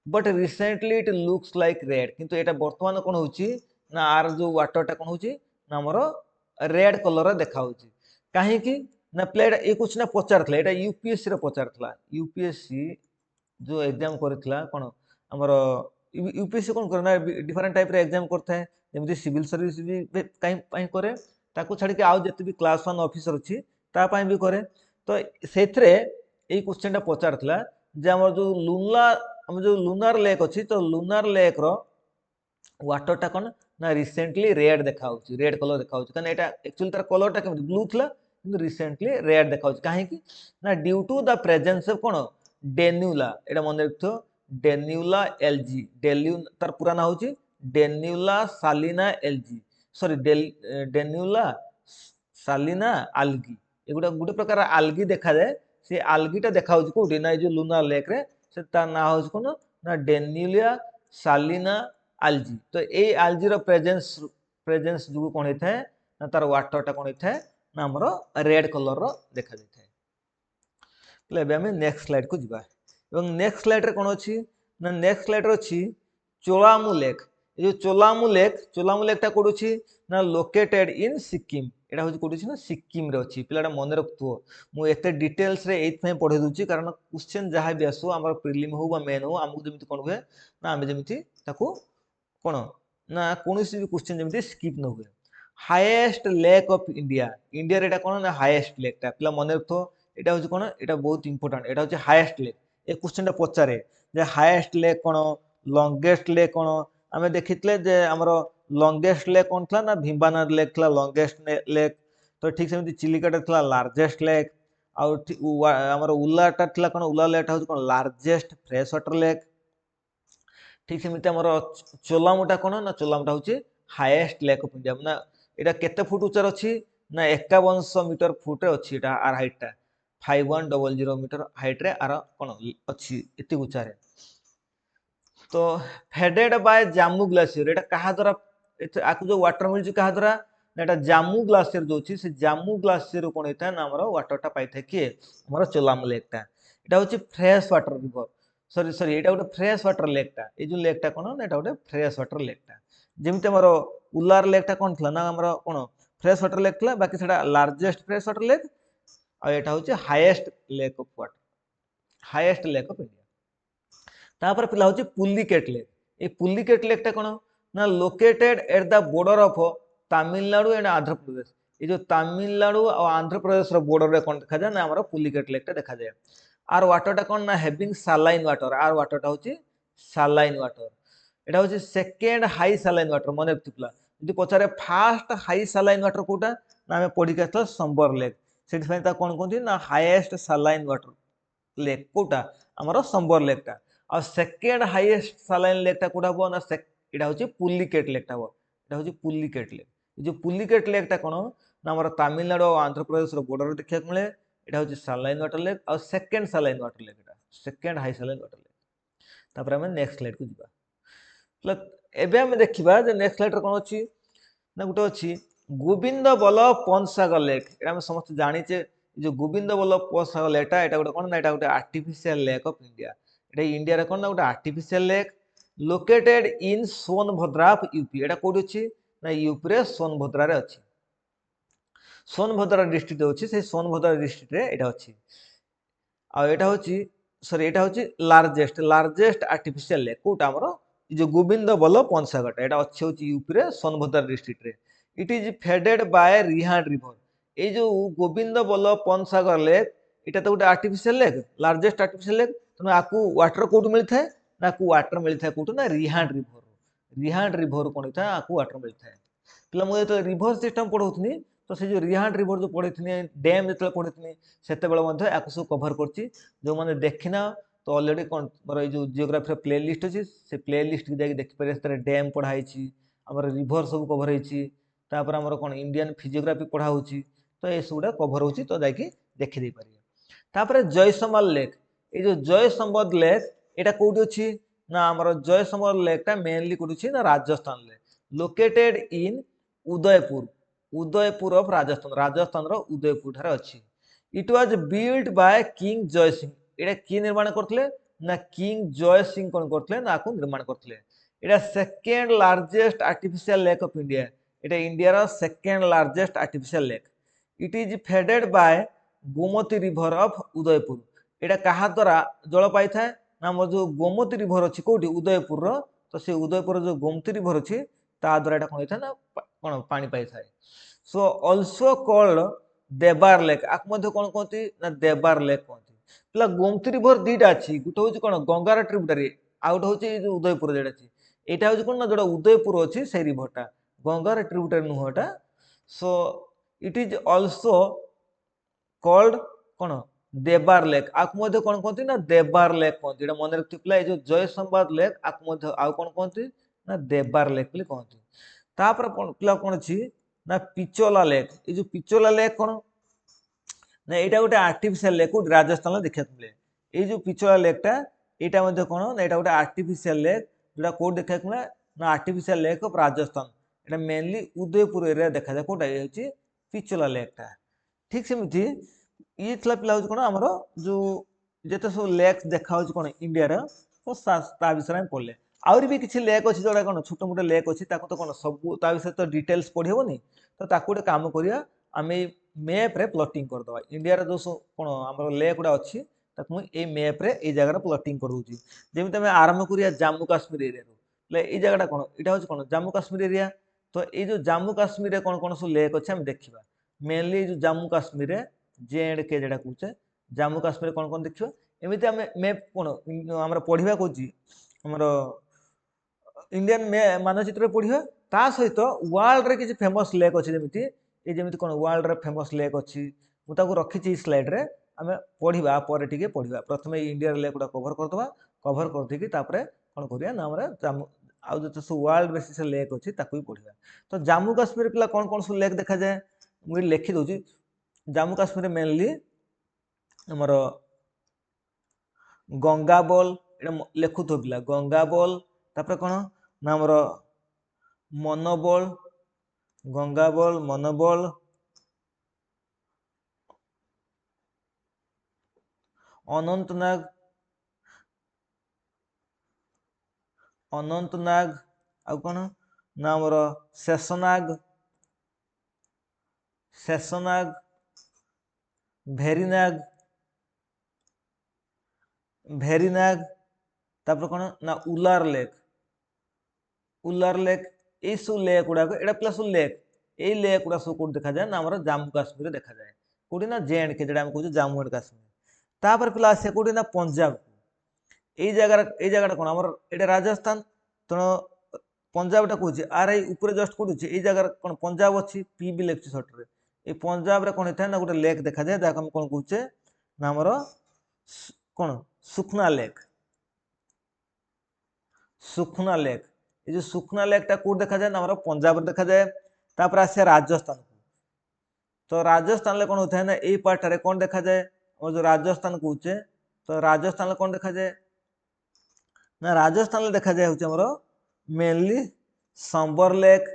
but recently it looks like red किंतु एटा वर्तमान कोन होची ना आर जो वाटर टा कोन होची ना हमरो रेड कलर देखा होची काहे कि ना प्लेट ए कुछ ना पचारथला एटा यूपीएससी रे पचारथला यूपीएससी जो एग्जाम करथला कोन हमरो यूपीएससी कोन करना डिफरेंट टाइप रे एग्जाम करथा है जेमति सिविल सर्विस भी काई पाई करे ताकू छाडी के आउ जति भी क्लास 1 ऑफिसर अछि ता पाई भी करे तो सेथरे ए क्वेश्चन टा पचारथला जे हमर जो लूनार लेक अछि तो लूनार लेक रो वाटर टा कोन ना रिसेंटली रेड देखा होची रेड कलर देखा होची कने एटा एक्चुअली तार कलर टा केमति ब्लू थला किंतु रिसेंटली रेड देखा होची काहे कि ना due to the presence of कोन डेन्यूला एटा मन रखथो डेन्यूला एलजी डेल्यू तार पूरा ना होची डेन्यूला सालिना एलजी सॉरी डेन्यूला सालिना आल्गी एगुडा गुडे प्रकार आल्गी देखा जाए से आल्गी टा देखा होची कोठी ना जो लूनार लेक रे से तार ना होची कोन ना डेन्यूला सालिना आल्जी तो ए आल्जी रो प्रेजेंस जो कोन हेथाय ना तार वाटर टा कोन हेथाय ना हमरो रेड कलर रो देखा जाय ले बे हम नेक्स्ट स्लाइड को जिबा एवं नेक्स्ट स्लाइड रे कोन अछि ना नेक्स्ट स्लाइड रो अछि चोलामु लेक ए जो चोलामु लेक टा कोड अछि ना लोकेटेड इन सिक्किम एटा होछि कोड अछि ना सिक्किम रे अछि पिलाटा मन रखथो मु एते डिटेल्स रे एत पे पढे दुछि कारण क्वेश्चन जहा भी आसो हमर प्रीलिम हो बा मेन हो हमकु जेमिति कोन हुए ना हम जेमिति ताको कोन ना कोनोसी भी क्वेश्चन जेमिति स्किप न हुए highest lake of India India रे एटा कोन ना हाईएस्ट लेक टा पिला मन रखथो एटा होछि कोन एटा बहुत इंपोर्टेंट एटा होछि हाईएस्ट लेक ए क्वेश्चन टा पचारे जे हाईएस्ट लेक कोन लॉन्गेस्ट लेक कोन हमें देखितले जे हमरो लॉन्गेस्ट लेक कोन थला ना भीमबानर लेक थला लॉन्गेस्ट लेक तो ठीक सेमिति चिलिका टा थला लार्जेस्ट लेक आ हमरो उल्ला टा थला कोन उल्ला लेक होछि कोन लार्जेस्ट फ्रेश वाटर लेक ठीक सेमिति हमरो चोलामुटा कोन ना चोलामुटा होछि हाईएस्ट लेक ऑफ इंडिया ना एटा केते फुट उच्चर अछि ना 5100 मीटर फुट रे अछि एटा आर हाइट टा 5100 मीटर हाइट रे आर कोन अछि एते उच्चा रे तो फेडेड बाय जामू ग्लासियर एटा कहा द्वारा आकु जो वाटर मिलछि कहा द्वारा ना एटा जामू ग्लासियर जो अछि से जामू ग्लासियर कोन हेता ना हमर वाटरटा पाइथे किए हमर चोलाम लेकटा एटा होछि fresh water river sorry sorry एटा गोटे फ्रेश वाटर लेकटा ए जो लेकटा कोन ना एटा गोटे फ्रेश वाटर लेकटा जेमते हमर उलार लेकटा कोन थला ना हमर कोन फ्रेश वाटर लेक थला बाकी सेटा लार्जेस्ट फ्रेश वाटर लेक आ एटा होछि highest lake of water highest lake of India तापर पिला होछि पुलिकेट लेक ए पुलिकेट लेकटा कोन ना located at the border of Tamil Nadu and Andhra Pradesh ये जो तमिलनाडु और आंध्र प्रदेश रो बॉर्डर रे कोन देखा जाय ना हमर पुलिकेट लेकटा देखा जाय आर वाटरटा कोन ना हैविंग सलाइन वाटर आर वाटरटा होछि सलाइन वाटर एटा होछि सेकंड हाई सलाइन वाटर मने रखितला जदि पचारे फास्ट हाई सलाइन वाटर कोटा ना हमें पढी केतला संबर लेक सेठी पय ता कोन कोंती ना हाईएस्ट सलाइन वाटर लेक कोटा हमर संबर लेकटा और सेकंड हाईएस्ट सलाइन लेकटा कोटा हो ना एटा होछि पुलिकेट लेकटा हो एटा होछि पुलिकेट लेक ए जो पुलिकेट लेकटा कोन ना हमर तमिलनाडु और आंध्र प्रदेश रो बॉर्डर देखिया मिले एटा होछि सलाइन वाटर लेक और सेकंड सलाइन वाटर लेक एटा second high saline water lake तापर हम नेक्स्ट स्लाइड को जिबा एबे हम देखिबा जे नेक्स्ट स्लाइड रे कोन अछि ना गुटे अछि गोविंद बल्लभ पंत सागर लेक एटा हम समस्त जानिचे जो गोविंद बल्लभ पंत सागर लेकटा एटा गुटे कोन ना एटा गुटे आर्टिफिशियल लेक ऑफ इंडिया एटा इंडिया रे कोन ना गुटे artificial lake located in Sonbhadra UP Etah code अछि ना यूपी रे सोनभद्रा रे अछि सोनभद्रा डिस्ट्रिक्ट अछि से सोनभद्रा डिस्ट्रिक्ट रे एटा अछि आ एटा होछि सॉरी एटा होछि लार्जेस्ट आर्टिफिशियल लेक कोटा हमरो जो गोविंद बल्लभ पंत सागर एटा अछि होछि यूपी रे सोनभद्रा डिस्ट्रिक्ट रे it is fed by Rihand river ए जो गोविंद बल्लभ पंत सागर लेक एटा तो गोटे artificial lake largest artificial lake तने आकु वाटर कोड मिलथाय ना आकु वाटर मिलथाय कोट ना रिहांड रिवर कोन था आकु वाटर मिलथाय पिला मु तो रिवर सिस्टम पढौथनी तो से जो रिहांड रिवर जो पढैथनी डैम जतले पढैथनी सेते बेले मध्ये आकु सब कवर करछि जो माने देखिना तो ऑलरेडी कोन मोर ए जो जियोग्राफी प्ले लिस्ट अछि से प्ले लिस्ट के जाके देखि पारे से डैम पढाई छी हमर रिवर सब कवर होईछि तापर हमर कोन इंडियन फिजियोग्राफी पढा होछि तो ए सुडा कवर होछि तो जाके देखि दे पारिए तापर जयसमल लेक ए जो जयसंबद लेक एटा कोठी अछि ना हमर जयसमल लेकटा मेनली कोठी अछि ना राजस्थान ले located in Udaipur of Rajasthan रो उदयपुर ठारे अछि it was built by king Jai Singh एटा की निर्माण करथले ना किंग जय सिंह कोन करथले ना को निर्माण करथले एटा second largest artificial lake of India एटा इंडिया रो second largest artificial lake it is fed by Gomti river of Udaipur एटा कहा द्वारा जल पाई थाए ना हमर जो गोमती रिवर अछि कोठी उदयपुर रो तो से उदयपुर जो गोमती रिवर अछि ता द्वारा एटा कोन होइथा ना कोन पानी पाई थाए सो आल्सो कॉल्ड देबार लेक आक मध्ये कोन कोंती ना देबार लेक कोंती प्ला गोमती रिवर दीटा अछि गुटे होछि कोन गंगार ट्रिब्यूटरी आ गुटे होछि जो उदयपुर जेडा अछि एटा होछि कोन ना जोडा उदयपुर अछि से रिवरटा गंगार ट्रिब्यूटरी नुहटा so it is also called कोन देबार लेक आक मध्ये कोन कोंती ना देबार लेक कोंती एटा मन रखति प्ला जो जयसंबाद लेक आक मध्ये आ कोन कोंती ना देबार लेक ବୋଲି कोंती तापर पिला कोन अछि ना पिचोला लेक ए जो पिचोला लेक कोन ना एटा गोटे आर्टिफिशियल लेक को राजस्थान में देखा मिले ए जो पिचोला लेकटा एटा मध्ये कोन ना एटा गोटे आर्टिफिशियल लेक जोटा कोड देखा मिले ना artificial lake of Rajasthan Etah mainly Udaipur area देखा जाय कोटा ए होछि पिचोला लेकटा ठीक सेमिति ये थला पिला होछि कोन हमरो जो जेते सब लेक्स देखा होछि कोन इंडिया रा तो ता विषय में पड़ले आउरी भी किछि लेक अछि जोडा कोन छोटो मोटो लेक अछि ताको तो कोन सब ता विषय तो डिटेल्स पढि होबनी तो ताको एक काम करिया आमे मैप रे प्लॉटिंग कर दवा इंडिया रे जो कोन हमर लेक उडा अछि ताको ए मैप रे ए जगह रे प्लॉटिंग कर दोछि जेमिते हम आरंभ करिया जम्मू कश्मीर एरिया रो ले ए जगहटा कोन एटा होछि कोन जम्मू कश्मीर एरिया तो ए जो जम्मू कश्मीर रे कोन कोन सो लेक अछि हम देखिबा मेनली जो जम्मू कश्मीर रे जे एंड के जेडा कहूचे जम्मू कश्मीर कोन कोन देखिबा एमिते हम मैप कोन हमरा पढिबा कोछि हमर इंडियन मानचित्र पढ़िया ता सहित वर्ल्ड रे किछि फेमस लेक अछि जेमिति ए जेमिति कोन वर्ल्ड रे फेमस लेक अछि मु ताको रखि छि स्लाइड रे हमें पढ़िबा पर टिके पढ़िबा प्रथमे इंडिया रे लेक उडा कवर करदबा कवर कर देकी तापरे कोन करिया ना हमरा आउ जते सो वर्ल्ड बेसिस लेक अछि ताको पढ़िबा तो जम्मू कश्मीर पिला कोन सो लेक देखा जाय मु लिखि दोछि जम्मू कश्मीर मेनली हमर गंगाबल এটা লেখୁଥିବ ପିଲା ଗଙ୍ଗାବଳ, ତାପରେ କଣ ନା ଆମର ମନୋବଳ, ଗଙ୍ଗାବଳ, ମନୋବଳ, ଅନନ୍ତନାଗ, ଅନନ୍ତନାଗ, ଆଉ କଣ ନା ଆମର ଶେଷନାଗ, ଶେଷନାଗ, ଭେରିନାଗ, ଭେରିନାଗ, ତାପରେ କଣ ନା ଉଲାର ଲେକ୍, ଉଲାର ଲେକ୍। এই ସବୁ ଲେକ୍ ଗୁଡାକ ଏଇଟା ପିଲା ସବୁ ଲେକ୍, ଏଇ ଲେକ୍ ଗୁଡା ସବୁ କୋଉଠି ଦେଖାଯାଏ ନା ଆମର ଜାମ୍ମୁ କାଶ୍ମୀରରେ ଦେଖାଯାଏ। କୋଉଠି ନା ଜେ&କେ, যেটা ଆମେ କହୁଛୁ ଜାମ୍ମୁ ଆଣ୍ଡ କାଶ୍ମୀର। ତାପରେ ପିଲା ଆସିବେ କୋଉଠି ନା ପଞ୍ଜାବ। ଏଇ ଜାଗାଟା କଣ ଆମର ଏଇଟା ରାଜସ୍ଥାନ, ତେଣୁ ପଞ୍ଜାବଟା କହୁଛି ଆର ଏଇ ଉପରେ ଜଷ୍ଟ କୋଉଠି ଏଇ ଜାଗାରେ କଣ ପଞ୍ଜାବ ଅଛି, ପି ବି ଲେଖୁଛି ସର୍ଟରେ। এই ପଞ୍ଜାବରେ କଣ ହେଇଥାଏ ନା ଗୋଟେ ଲେକ୍ ଦେଖାଯାଏ, ଯାହାକୁ ଆମେ କଣ କହୁଛେ ନା ଆମର କଣ ସୁଖନା ଲେକ୍, ସୁଖନା ଲେକ୍। এই যে ସୁଖନା ଲେକ୍ଟା କୋଉଠି ଦେଖାଯାଏ ନା ଆମର ପଞ୍ଜାବରେ ଦେଖାଯାଏ। ତାପରେ ଆସିବା ରାଜସ୍ଥାନ। ତ ରାଜସ୍ଥାନରେ କଣ ହୋଇଥାଏ ନା ଏଇ ପାର୍ଟରେ କଣ ଦେଖାଯାଏ, ଆମର ଯୋଉ ରାଜସ୍ଥାନ କହୁଛେ, ତ ରାଜସ୍ଥାନରେ କଣ ଦେଖାଯାଏ ନା ରାଜସ୍ଥାନରେ ଦେଖାଯାଏ ହଉଛି ଆମର ମେନଲି ସମ୍ବର ଲେକ୍,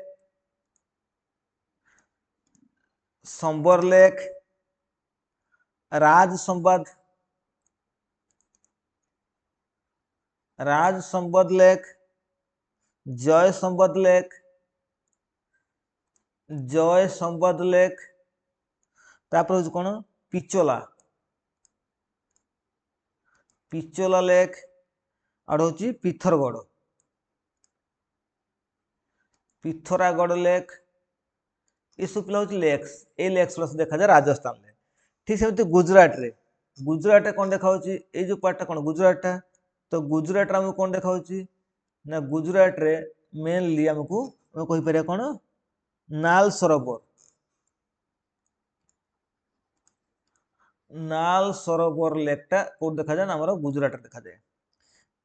ସମ୍ବର ଲେକ୍, ରାଜ ସମ୍ବାଦ, ରାଜ ସମ୍ବଦ ଲେକ୍, ଜୟ ସମ୍ବଦ ଲେକ୍, ଜୟ ସମ୍ବଦ ଲେକ୍, ତାପରେ ହଉଛି କଣ ପିଚୋଲା, ପିଚୋଲା ଲେକ୍, ଆଉ ହଉଛି ପିଥରଗଡ଼, ପିଥୋରାଗଡ଼ ଲେକ୍। ଏସବୁ ପିଲା ହଉଛି ଲେକ୍ସ, এই ଲେକ୍ସ ଗୁଡ଼ା ଦେଖାଯାଏ ରାଜସ୍ଥାନରେ। ঠিক ସେମିତି ଗୁଜରାଟରେ, ଗୁଜରାଟରେ କଣ ଦେଖାଯାଉଛି ଏଇ ଯୋଉ ପାର୍ଟଟା କଣ ଗୁଜରାଟଟା, ତ ଗୁଜରାଟରେ ଆମକୁ କଣ ଦେଖାଯାଉଛି ନା ଗୁଜରାଟରେ ମେନଲି ଆମକୁ ଆମେ କହିପାରିବା କଣ ନାଲ ସରୋବର, ନାଲ ସରୋବର ଲେକ୍ଟା କୋଉଠି ଦେଖାଯାଏ ନା ଆମର ଗୁଜରାଟରେ ଦେଖାଯାଏ।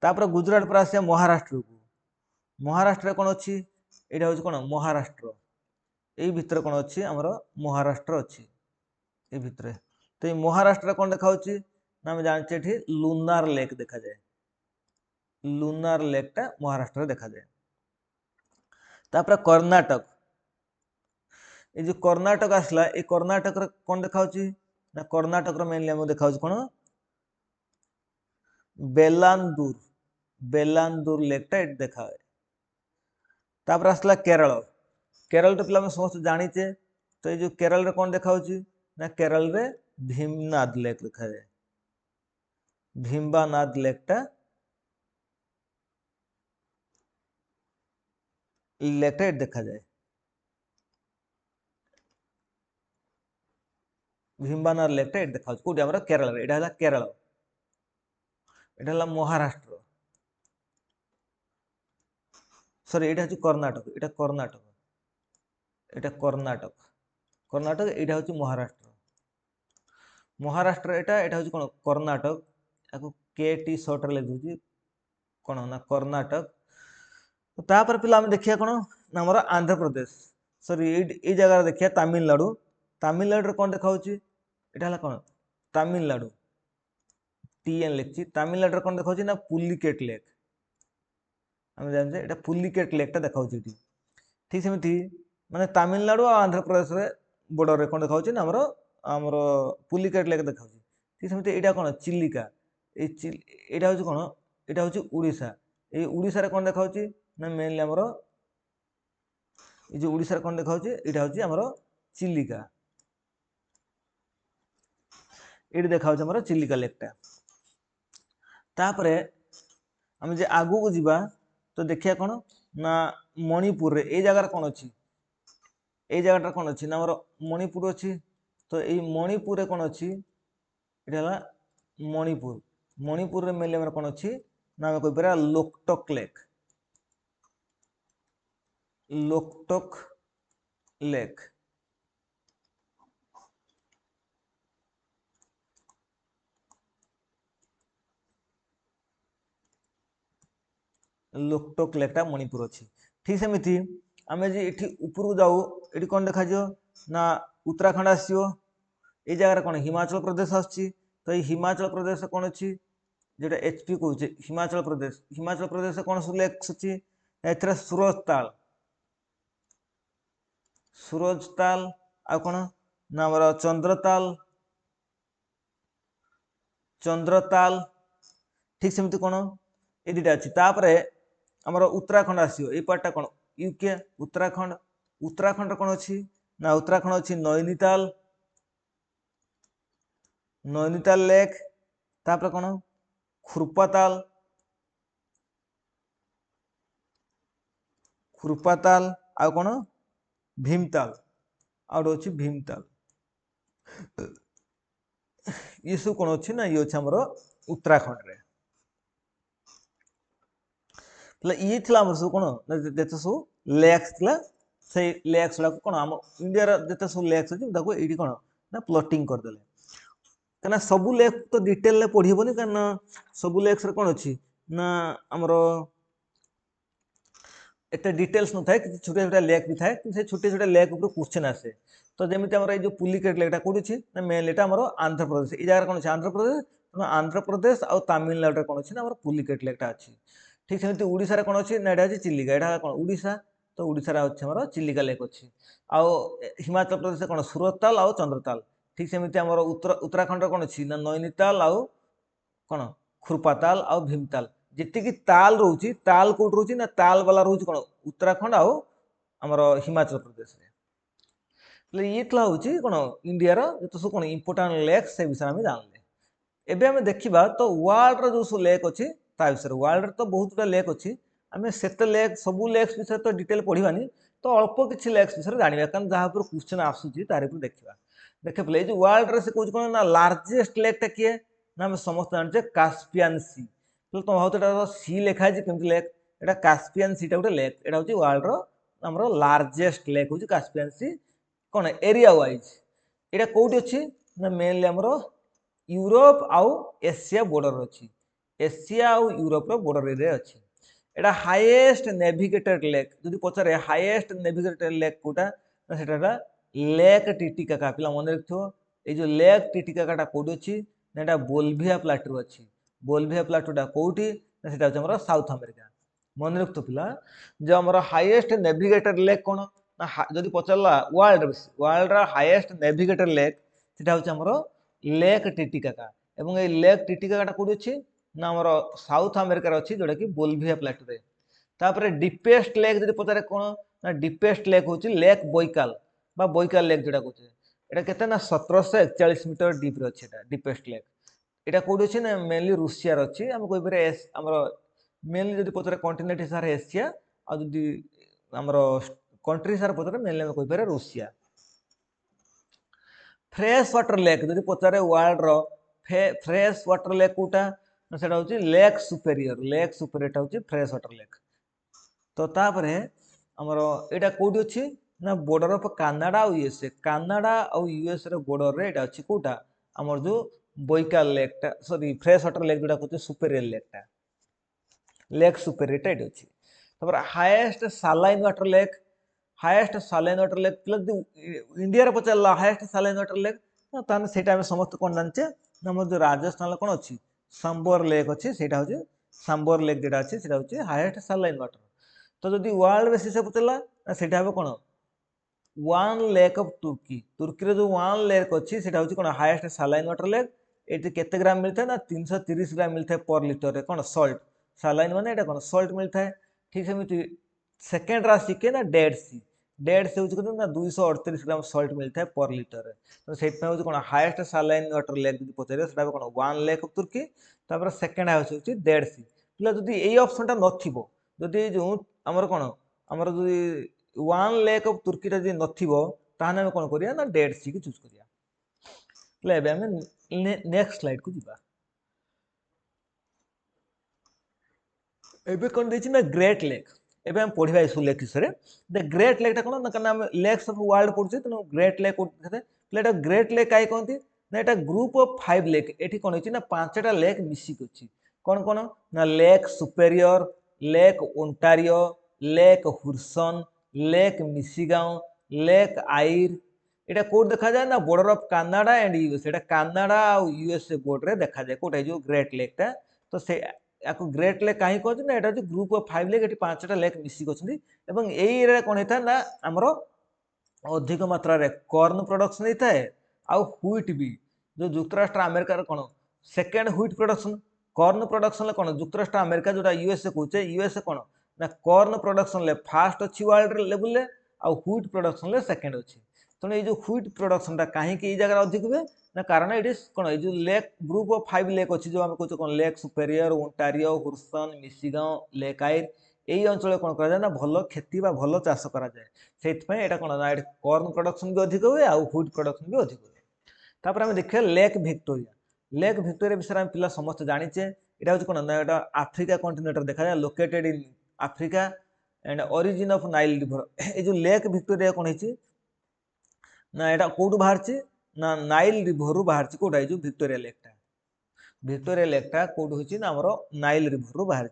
ତାପରେ ଗୁଜରାଟ ପରେ ଆସିବା ମହାରାଷ୍ଟ୍ରକୁ। ମହାରାଷ୍ଟ୍ରରେ କଣ ଅଛି, ଏଇଟା ହଉଛି କଣ ମହାରାଷ୍ଟ୍ର, ଏଇ ଭିତରେ କଣ ଅଛି ଆମର ମହାରାଷ୍ଟ୍ର ଅଛି ଏଇ ଭିତରେ। ତ ଏଇ ମହାରାଷ୍ଟ୍ରରେ କଣ ଦେଖାଯାଉଛି ନା ଆମେ ଜାଣିଛେ ଏଠି ଲୁନାର ଲେକ୍ ଦେଖାଯାଏ, ଲୁନାର ଲେକ୍ଟା ମହାରାଷ୍ଟ୍ରରେ ଦେଖାଯାଏ। ତାପରେ କର୍ଣ୍ଣାଟକ, এই ଯୋଉ କର୍ଣ୍ଣାଟକ ଆସିଲା, এই କର୍ଣ୍ଣାଟକରେ କଣ ଦେଖାଯାଉଛି ନା କର୍ଣ୍ଣାଟକର ମେନଲି ଆମକୁ ଦେଖାଯାଉଛି କଣ ବେଲାନ୍ଦୁର, ବେଲାନ୍ଦୁର ଲେକ୍ଟା ଏଠି ଦେଖା ହୁଏ। ତାପରେ ଆସିଲା କେରଳ, କେରଳ ତ ପିଲା ଆମେ ସମସ୍ତେ ଜାଣିଛେ, ତ ଏଇ ଯୋଉ କେରଳରେ କଣ ଦେଖାଯାଉଛି ନା କେରଳରେ ଭୀମନାଦ ଲେକ୍ ଦେଖାଯାଏ, ଭୀମ୍ବାନାଦ ଲେକ୍ଟା ଲେକ୍ଟା ଏଠି ଦେଖାଯାଏ, ଭୀମ୍ବାନାଦ ଲେକ୍ଟା ଏଠି ଦେଖାଯାଉଛି କୋଉଠି ଆମର କେରଳରେ। ଏଇଟା ହେଲା କେରଳ, এটা হলো মহারাষ্ট্র, সরি এটা হচ্ছে কর্ণাটক, এটা কর্ণাটক, এটা কর্ণাটক, কর্ণাটক, এটা হচ্ছে মহারাষ্ট্র, মহারাষ্ট্র এটা, এটা হচ্ছে কোন কর্ণাটক, এକୁ কেটি শর্টରେ লেখୁଛି কোন না কর্ণাটক। তাପରେ ପିଲା ଆମେ ଦେଖିବା কোন ନା ଆମର ଆନ୍ଧ୍ରପ୍ରଦେଶ, ସରି ଏଇ ଜାଗାରେ ଦେଖିବା ତାମିଲନାଡୁ। ତାମିଲନାଡୁରେ କଣ ଦେଖାଯାଉଛି, এটা ହେଲା কোন ତାମିଲନାଡୁ, টিএন লিখছি। তামিলনাডুରେ କଣ ଦେଖାଯାଉଛି ନା ପୁଲିକେଟ ଲେକ୍, ଆମେ ଜାଣିଛେ এটা ପୁଲିକେଟ ଲେକ୍ଟା ଦେଖାଯାଉଛି ଏଠି। ঠিক ସେମିତି ମାନେ ତାମିଲନାଡୁ ଆଉ ଆନ୍ଧ୍ରପ୍ରଦେଶରେ ବର୍ଡରରେ କଣ ଦେଖାଯାଉଛି ନା ଆମର ଆମର ପୁଲିକେଟ ଲେକ୍ ଦେଖାଯାଉଛି। ঠিক ସେମିତି ଏଇଟା କଣ ଚିଲିକା, ଏଇଟା ହଉଛି କଣ, ଏଇଟା ହଉଛି ଓଡ଼ିଶା। ଏଇ ଓଡ଼ିଶାରେ କଣ ଦେଖାଯାଉଛି ନା ମେନଲି ଆମର ଏଇ ଯୋଉ ଓଡ଼ିଶାରେ କଣ ଦେଖାଯାଉଛି, ଏଇଟା ହଉଛି ଆମର ଚିଲିକା, ଏଇଠି ଦେଖାଯାଉଛି ଆମର ଚିଲିକା ଲେକ୍ଟା। ତାପରେ ଆମେ ଯେ ଆଗକୁ ଯିବା ତ ଦେଖିବା କଣ ନା ମଣିପୁରରେ ଏଇ ଜାଗାରେ କଣ ଅଛି, এই জায়গাটা কোন ଅଛି ନା ଆମର ମଣିପୁର ଅଛି। ତ ଏଇ ମଣିପୁରରେ କଣ ଅଛି, এটা ହେଲା ମଣିପୁର। ମଣିପୁରରେ ମେନଲି ଆମର କଣ ଅଛି ନା ଆମେ କହିପାରିବା ଲୋକଟକ ଲେକ୍, ଲୋକଟକ ଲେକ୍, ଲୋକଟକ ଲେକ୍ଟା ମଣିପୁର ଅଛି। ଠିକ ସେମିତି ଆମେ ଯେ ଏଠି ଉପରକୁ ଯାଉ, ଏଠି କଣ ଦେଖାଯିବ ନା ଉତ୍ତରାଖଣ୍ଡ ଆସିବ। এই ଜାଗାରେ କଣ ହିମାଚଳ ପ୍ରଦେଶ ଆସୁଛି। ତ ଏଇ ହିମାଚଳ ପ୍ରଦେଶ କଣ ଅଛି, जोटा एचपी कहे हिमाचल प्रदेश कौन सब लेक्स अच्छी एथरे सूरजताल आ कौन ना आमर चंद्रताल ठीक सेमती कौन ये दुटा अच्छी तापर आमर उत्तराखंड आसो ये पार्टा कौन यूके उत्तराखंड कौन अच्छी ना उत्तराखंड अच्छी नैनीताल लेक तापर कौन खुरपाताल आ कौन भीमताल आउट अच्छी भीमताल ये सब कौन अच्छी ना ये अच्छे आमर उत्तराखंड रे ये सब कौन जिते सब लेक्स से लेक्स गुड़ा कौन आम इंडिया जिते सब लेक्स अच्छे ये कौन ना प्लटिंग करदे कहीं सबू लेक तो डिटेल पढ़ी हेनी कहीं सबू लेक्स कौन अच्छी ना आमर एत डिटेल्स न थाए कि छोटे छोटे लेक भी थाए कि छोटे छोटे लेक ऊपर क्वेश्चन आसे तो जमी आम ये पुलिकेट लेकटा कौट अच्छी ना मेनली आम आंध्र प्रदेश ये जगह कौन अच्छे आंध्र प्रदेश और तमिलनाडु कौन अच्छी ना पुलिकेट लेकटा अच्छी ठीक सेमती ओडिशा कौन अच्छी ना यहाँ चिलिका यहाँ कौन ओडिशा तो ओडिशा अच्छे आम चिलिका लेक अच्छी आउ हिमाचल प्रदेश कौन सूरतताल आउ चंद्रताल ठीक सेमती आम उत्तराखंड कौन अच्छी ना नैनीताल आउ कौन खुरपाताल आउ भीमताल जी ताल रोचे ताल कौट रोचे ना ताल वाला रोचे कौन उत्तराखंड आउ आमर हिमाचल प्रदेश ये हूँ कौन इंडिया जो सब कौन इंपोर्टाट लेक्स से विषय में जानले एवं आम देखा तो वर्ल्ड जो सब लेक अच्छी विषय वर्ल्ड तो बहुत गुड़ा लेक अच्छी आम से लेक सबू लेक्स विषय तो डिटेल पढ़ानी तो अल्प किसी लेक्स विषय जानवा कारण जहाँ पर क्वेश्चन आसूसी तार देखा देखे ये वर्ल्ड से कौन कौन ना लार्जेस्ट लेकटा किए ना आम समस्त जानते कास्पियन सी तो भाव सी लिखाई कमी लेक यहाँ कास्पियन सीटा गोटे लेक यहाँ हूँ वर्ल्ड आमर लार्जेस्ट लेक हूँ कास्पियन सी कौन एरिया वाइज यहाँ कौटी अच्छी ना मेनली आमर यूरोप आउ एशिया बॉर्डर अच्छी एशिया आउ यूरोप बॉर्डर एरिया अच्छी यहाँ हाईएस्ट नेविगेटेड लेक जो पचारे हाईएस्ट नेविगेटेड लेक कौटा ना लेक टिटिकाका पिला मन रखिथो ये जो लेक टिटिकाका कौटी अच्छी ना यहाँ बोलभिया प्लाटू अच्छी बोलभिया प्लाटूटा कौटी ना से साउथ अमेरिका मन रखिथो पिला जो आम हाईएस्ट नेविगेटेड लेक कौन ना जदि पचारा वर्ल्ड हाईएस्ट नेविगेटेड लेक से हूँ आमर लेक टिटिकाका एवं ये लेक टिटिकाका कौटी अच्छी ना आमर साउथ अमेरिकार अच्छी जोटा कि बोलभिया प्लाटू तापर डीपेस्ट लेक जो पचारे कौन ना डीपेस्ट लेक हूँ लेक बैकाल बैकाल लेक जोटा कहे यहाँ के 1741 मीटर डीप अच्छे डीपेस्ट लेक यहाँ कौटी अच्छी ना मेनली रूसियार अच्छी आम कहीपर आमर मेनली जो पचारे कंटिनेंट हिसाब से एशिया आदि आमर कंट्री हिसाब से पचारे मेनली कहीपर रूसिया फ्रेश वाटर लेक जो पचारे वर्ल्ड फ्रेश वाटर लेक कौटा से हूँ लेक सुपेरियर हूँ फ्रेश वाटर लेक तो तापर आमर यहाँ कौटी अच्छी ना बॉर्डर ऑफ कनाडा और यूएसए कनाडा और यूएसए बॉर्डर रे अच्छी कौटा आमर जो बैकाल लेकटा सॉरी फ्रेश वाटर लेक जोटा कहते सुपेरियर लेकटा लेक सुपेरियर ये अच्छी तापर highest saline water lake India पचारा हाईएस्ट सालाइन वाटर लेक से समस्त कौन जानचे आम जो राजस्थान कौन अच्छी सांबर लेक अच्छी से हूँ सांबर लेक जोटा अच्छी से हूँ हाईएस्ट सालाइन वाटर तो जब वर्ल्ड बेसिस पचारा से कौन वन लेक ऑफ तुर्की जो वन लेक अच्छी से हूँ कौन हाईएस्ट सालाइन वाटर लेक ये केते ग्राम मिलता है ना 330 ग्राम मिलता है पर लिटर कौन सल्ट सालाइन माने ये कौन सल्ट मिलता है ठीक सेमती सेकेंड राशि के ना डेड सी हूँ ना 238 ग्राम सल्ट मिलता है पर लिटर तो से हूँ कौन हाईएस्ट सालाइन वाटर लेक जो पचारे से कौन वन लेक ऑफ तुर्की तापर सेकेंड हाउस हूँ डेड सी पिला जब यही ऑप्शनटा नथिबो जदि जो आमर कौन आमर जो वन लेक ऑफ तुर्कीटा जब नथिबो ताहले आम कौन करिया ना डेड सी की चूज करिया नेक्स्ट स्लाइड को जीवा एबे कौन देछि ना ग्रेट लेक एबे हम पढ़िबा इस लेक विषय द ग्रेट लेकटा कौन ना कारण हम लेक्स ऑफ वर्ल्ड पढ़छे तो ग्रेट लेक कहते प्लेटा ग्रेट लेक काई कहते ना एटा ग्रुप ऑफ 5 लेक एठी कौन होछि ना 5टा लेक मिसिक अछि कौन कौन ना lake superior lake Ontario lake Huron lake Michigan lake Erie এটা কোড দেখা যায় না border of Canada and US এটা কানাডা আর ইউএসএ বর্ডারে দেখা যায় কোটাই যে গ্রেট লেকটা तो से याको ग्रेट लेक कहीं कहते ना एटा ग्रुप ऑफ 5 लेक, ये 5टा लेक मिसिक अच्छी और ये कौन होता है ना आमर अधिक मात्रा कॉर्न प्रोडक्शन होता है आउ व्हीट भी जो युक्तराष्ट्र अमेरिकार कौन second wheat production corn production कौन युक्तराष्ट्र अमेरिका जोटा यूएसए कहे यूएसए कौन ना कॉर्न प्रोडक्शन फास्ट अच्छी वर्ल्ड लेवल आउ व्हीट प्रोडक्शन सेकेंड अच्छी तेणु ये जो व्हीट प्रोडक्शन कहीं जगह अधिक हुए ना कारण ये कौन ये लेक ग्रुप ऑफ 5 लेक अच्छी जो आम कहे कौन लेक सुपेरियर ओंटारियो हुर्सन मिशिगां लेक आयर यही अंचल कौन कराए ना भल खेती भल चाष कराए से कौन ना कॉर्न प्रोडक्शन भी अधिक हुए आउ व्हीट प्रोडक्शन भी अधिक हुए तापर आम देखिए लेक विक्टोरिया विषय में पिला समस्त जानीचे यहाँ हूँ कौन ना यहाँ आफ्रिका कंटिनेंट देखा जाए located in Africa and origin of Nile river ये जो लेक विक्टोरिया कौन है ना यहाँ कौटू बाहर ना नाइल रिवर बाहर कौटा जो विक्टोरिया लेकटा कौट हो आमर नाइल रिवर बाहर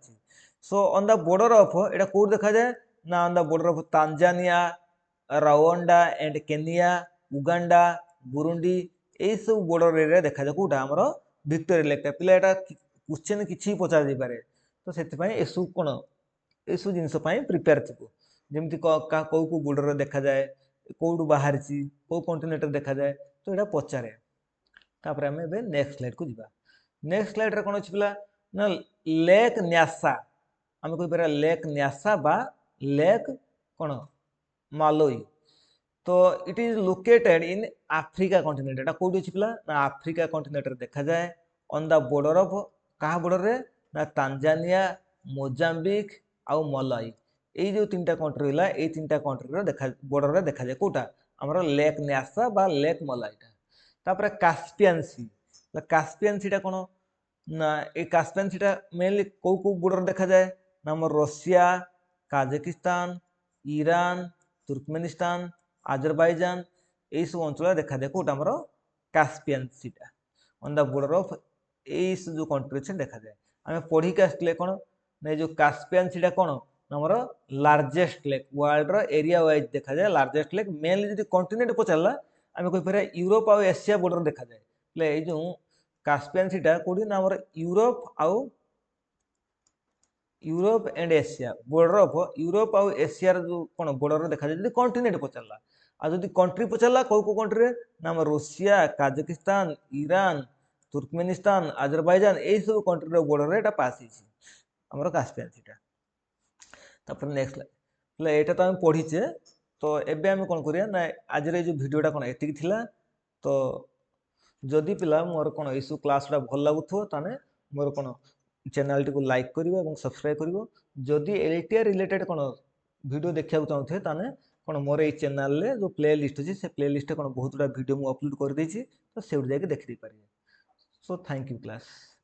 so on the border of यहाँ कौट देखा जाए ना on the border of Tanzania Rwanda and Kenya Uganda Burundi यही सब बॉर्डर एरिया देखा जाए कौटा आमर विक्टोरिया लेकटा पिला यहाँ क्वेश्चन किसी पचार पारे तो से सब कौन यू जिनस प्रिपेयर थी जमी कौ बॉर्डर देखा जाए कौटू बाहर कौ कंटिनेंट देखा जाए तो यहाँ पचारे तापर आम नेक्स्ट स्लाइड को जीवा नेक्स्ट स्लाइड कौन अच्छी पिला ना लेक न्यासा आम कहीपर लेक न्यासा बा लेक कौन मालोई तो it is located in Africa continent एटा कौटी अच्छी पिला ना आफ्रिका कंटिनेंट देखा जाए ऑन द बॉर्डर ऑफ क्या बॉर्डर रे ना तांजानिया मोजाम्बिक आउ मलाई ये जो 3टा कंट्री है ये 3टा कंट्री देखा बॉर्डर देखा जाए कौटा आमर लेक न्यासा बा लेक मलाईटा तापर कास्पियन सी कौन ना ये कास्पियन सीटा मेनली कौ बॉर्डर देखा जाए ना आम Russia Kazakhstan Iran Turkmenistan Azerbaijan यही सब अंचल देखा जाए कौटा आमर कास्पियन सीटा ऑन द बॉर्डर ऑफ ये जो कंट्री अच्छे देखा जाए आम पढ़ी आसले कौन ना जो कास्पियन सीटा कौन आमर largest lake world area wise देखा जाए लार्जेस्ट लेक मेनली जो कंटिनेंट पचारा आम कहीपर यूरोप आउ एशिया बॉर्डर देखा जाए ये जो कास्पियन सीटा कौटी ना आमर Europe and Asia border of Europe आउ एशियार जो कौन बॉर्डर देखा जाए कंटिनेंट पचारा आदि कंट्री पचारा कौ कंट्री ना आम Russia Kazakhstan Iran Turkmenistan Azerbaijan यही सब कंट्री बॉर्डर यहाँ पास होमर कास्पियन सीटा तापर नेक्स्ट यहाँ तो आम पढ़ीचे तो एबे आम कौन करिया ना आज जो भिडियोटा कौन एति तो जदि पिला मोर कौन ये सब क्लासटा भल लगुथो ताने मोर कौन चैनल टी को लाइक करिवो एवं सब्सक्राइब करिवो जदि एलटीआर रिलेटेड कौन वीडियो देखा चाहूथे ताने कौन मोर ये चैनल रे जो प्ले लिस्ट अच्छी से प्ले लिस्ट कौन बहुत गुड़ा वीडियो मुझे अपलोड कर देछि तो से जाके देखि पारे सो थैंक यू क्लास।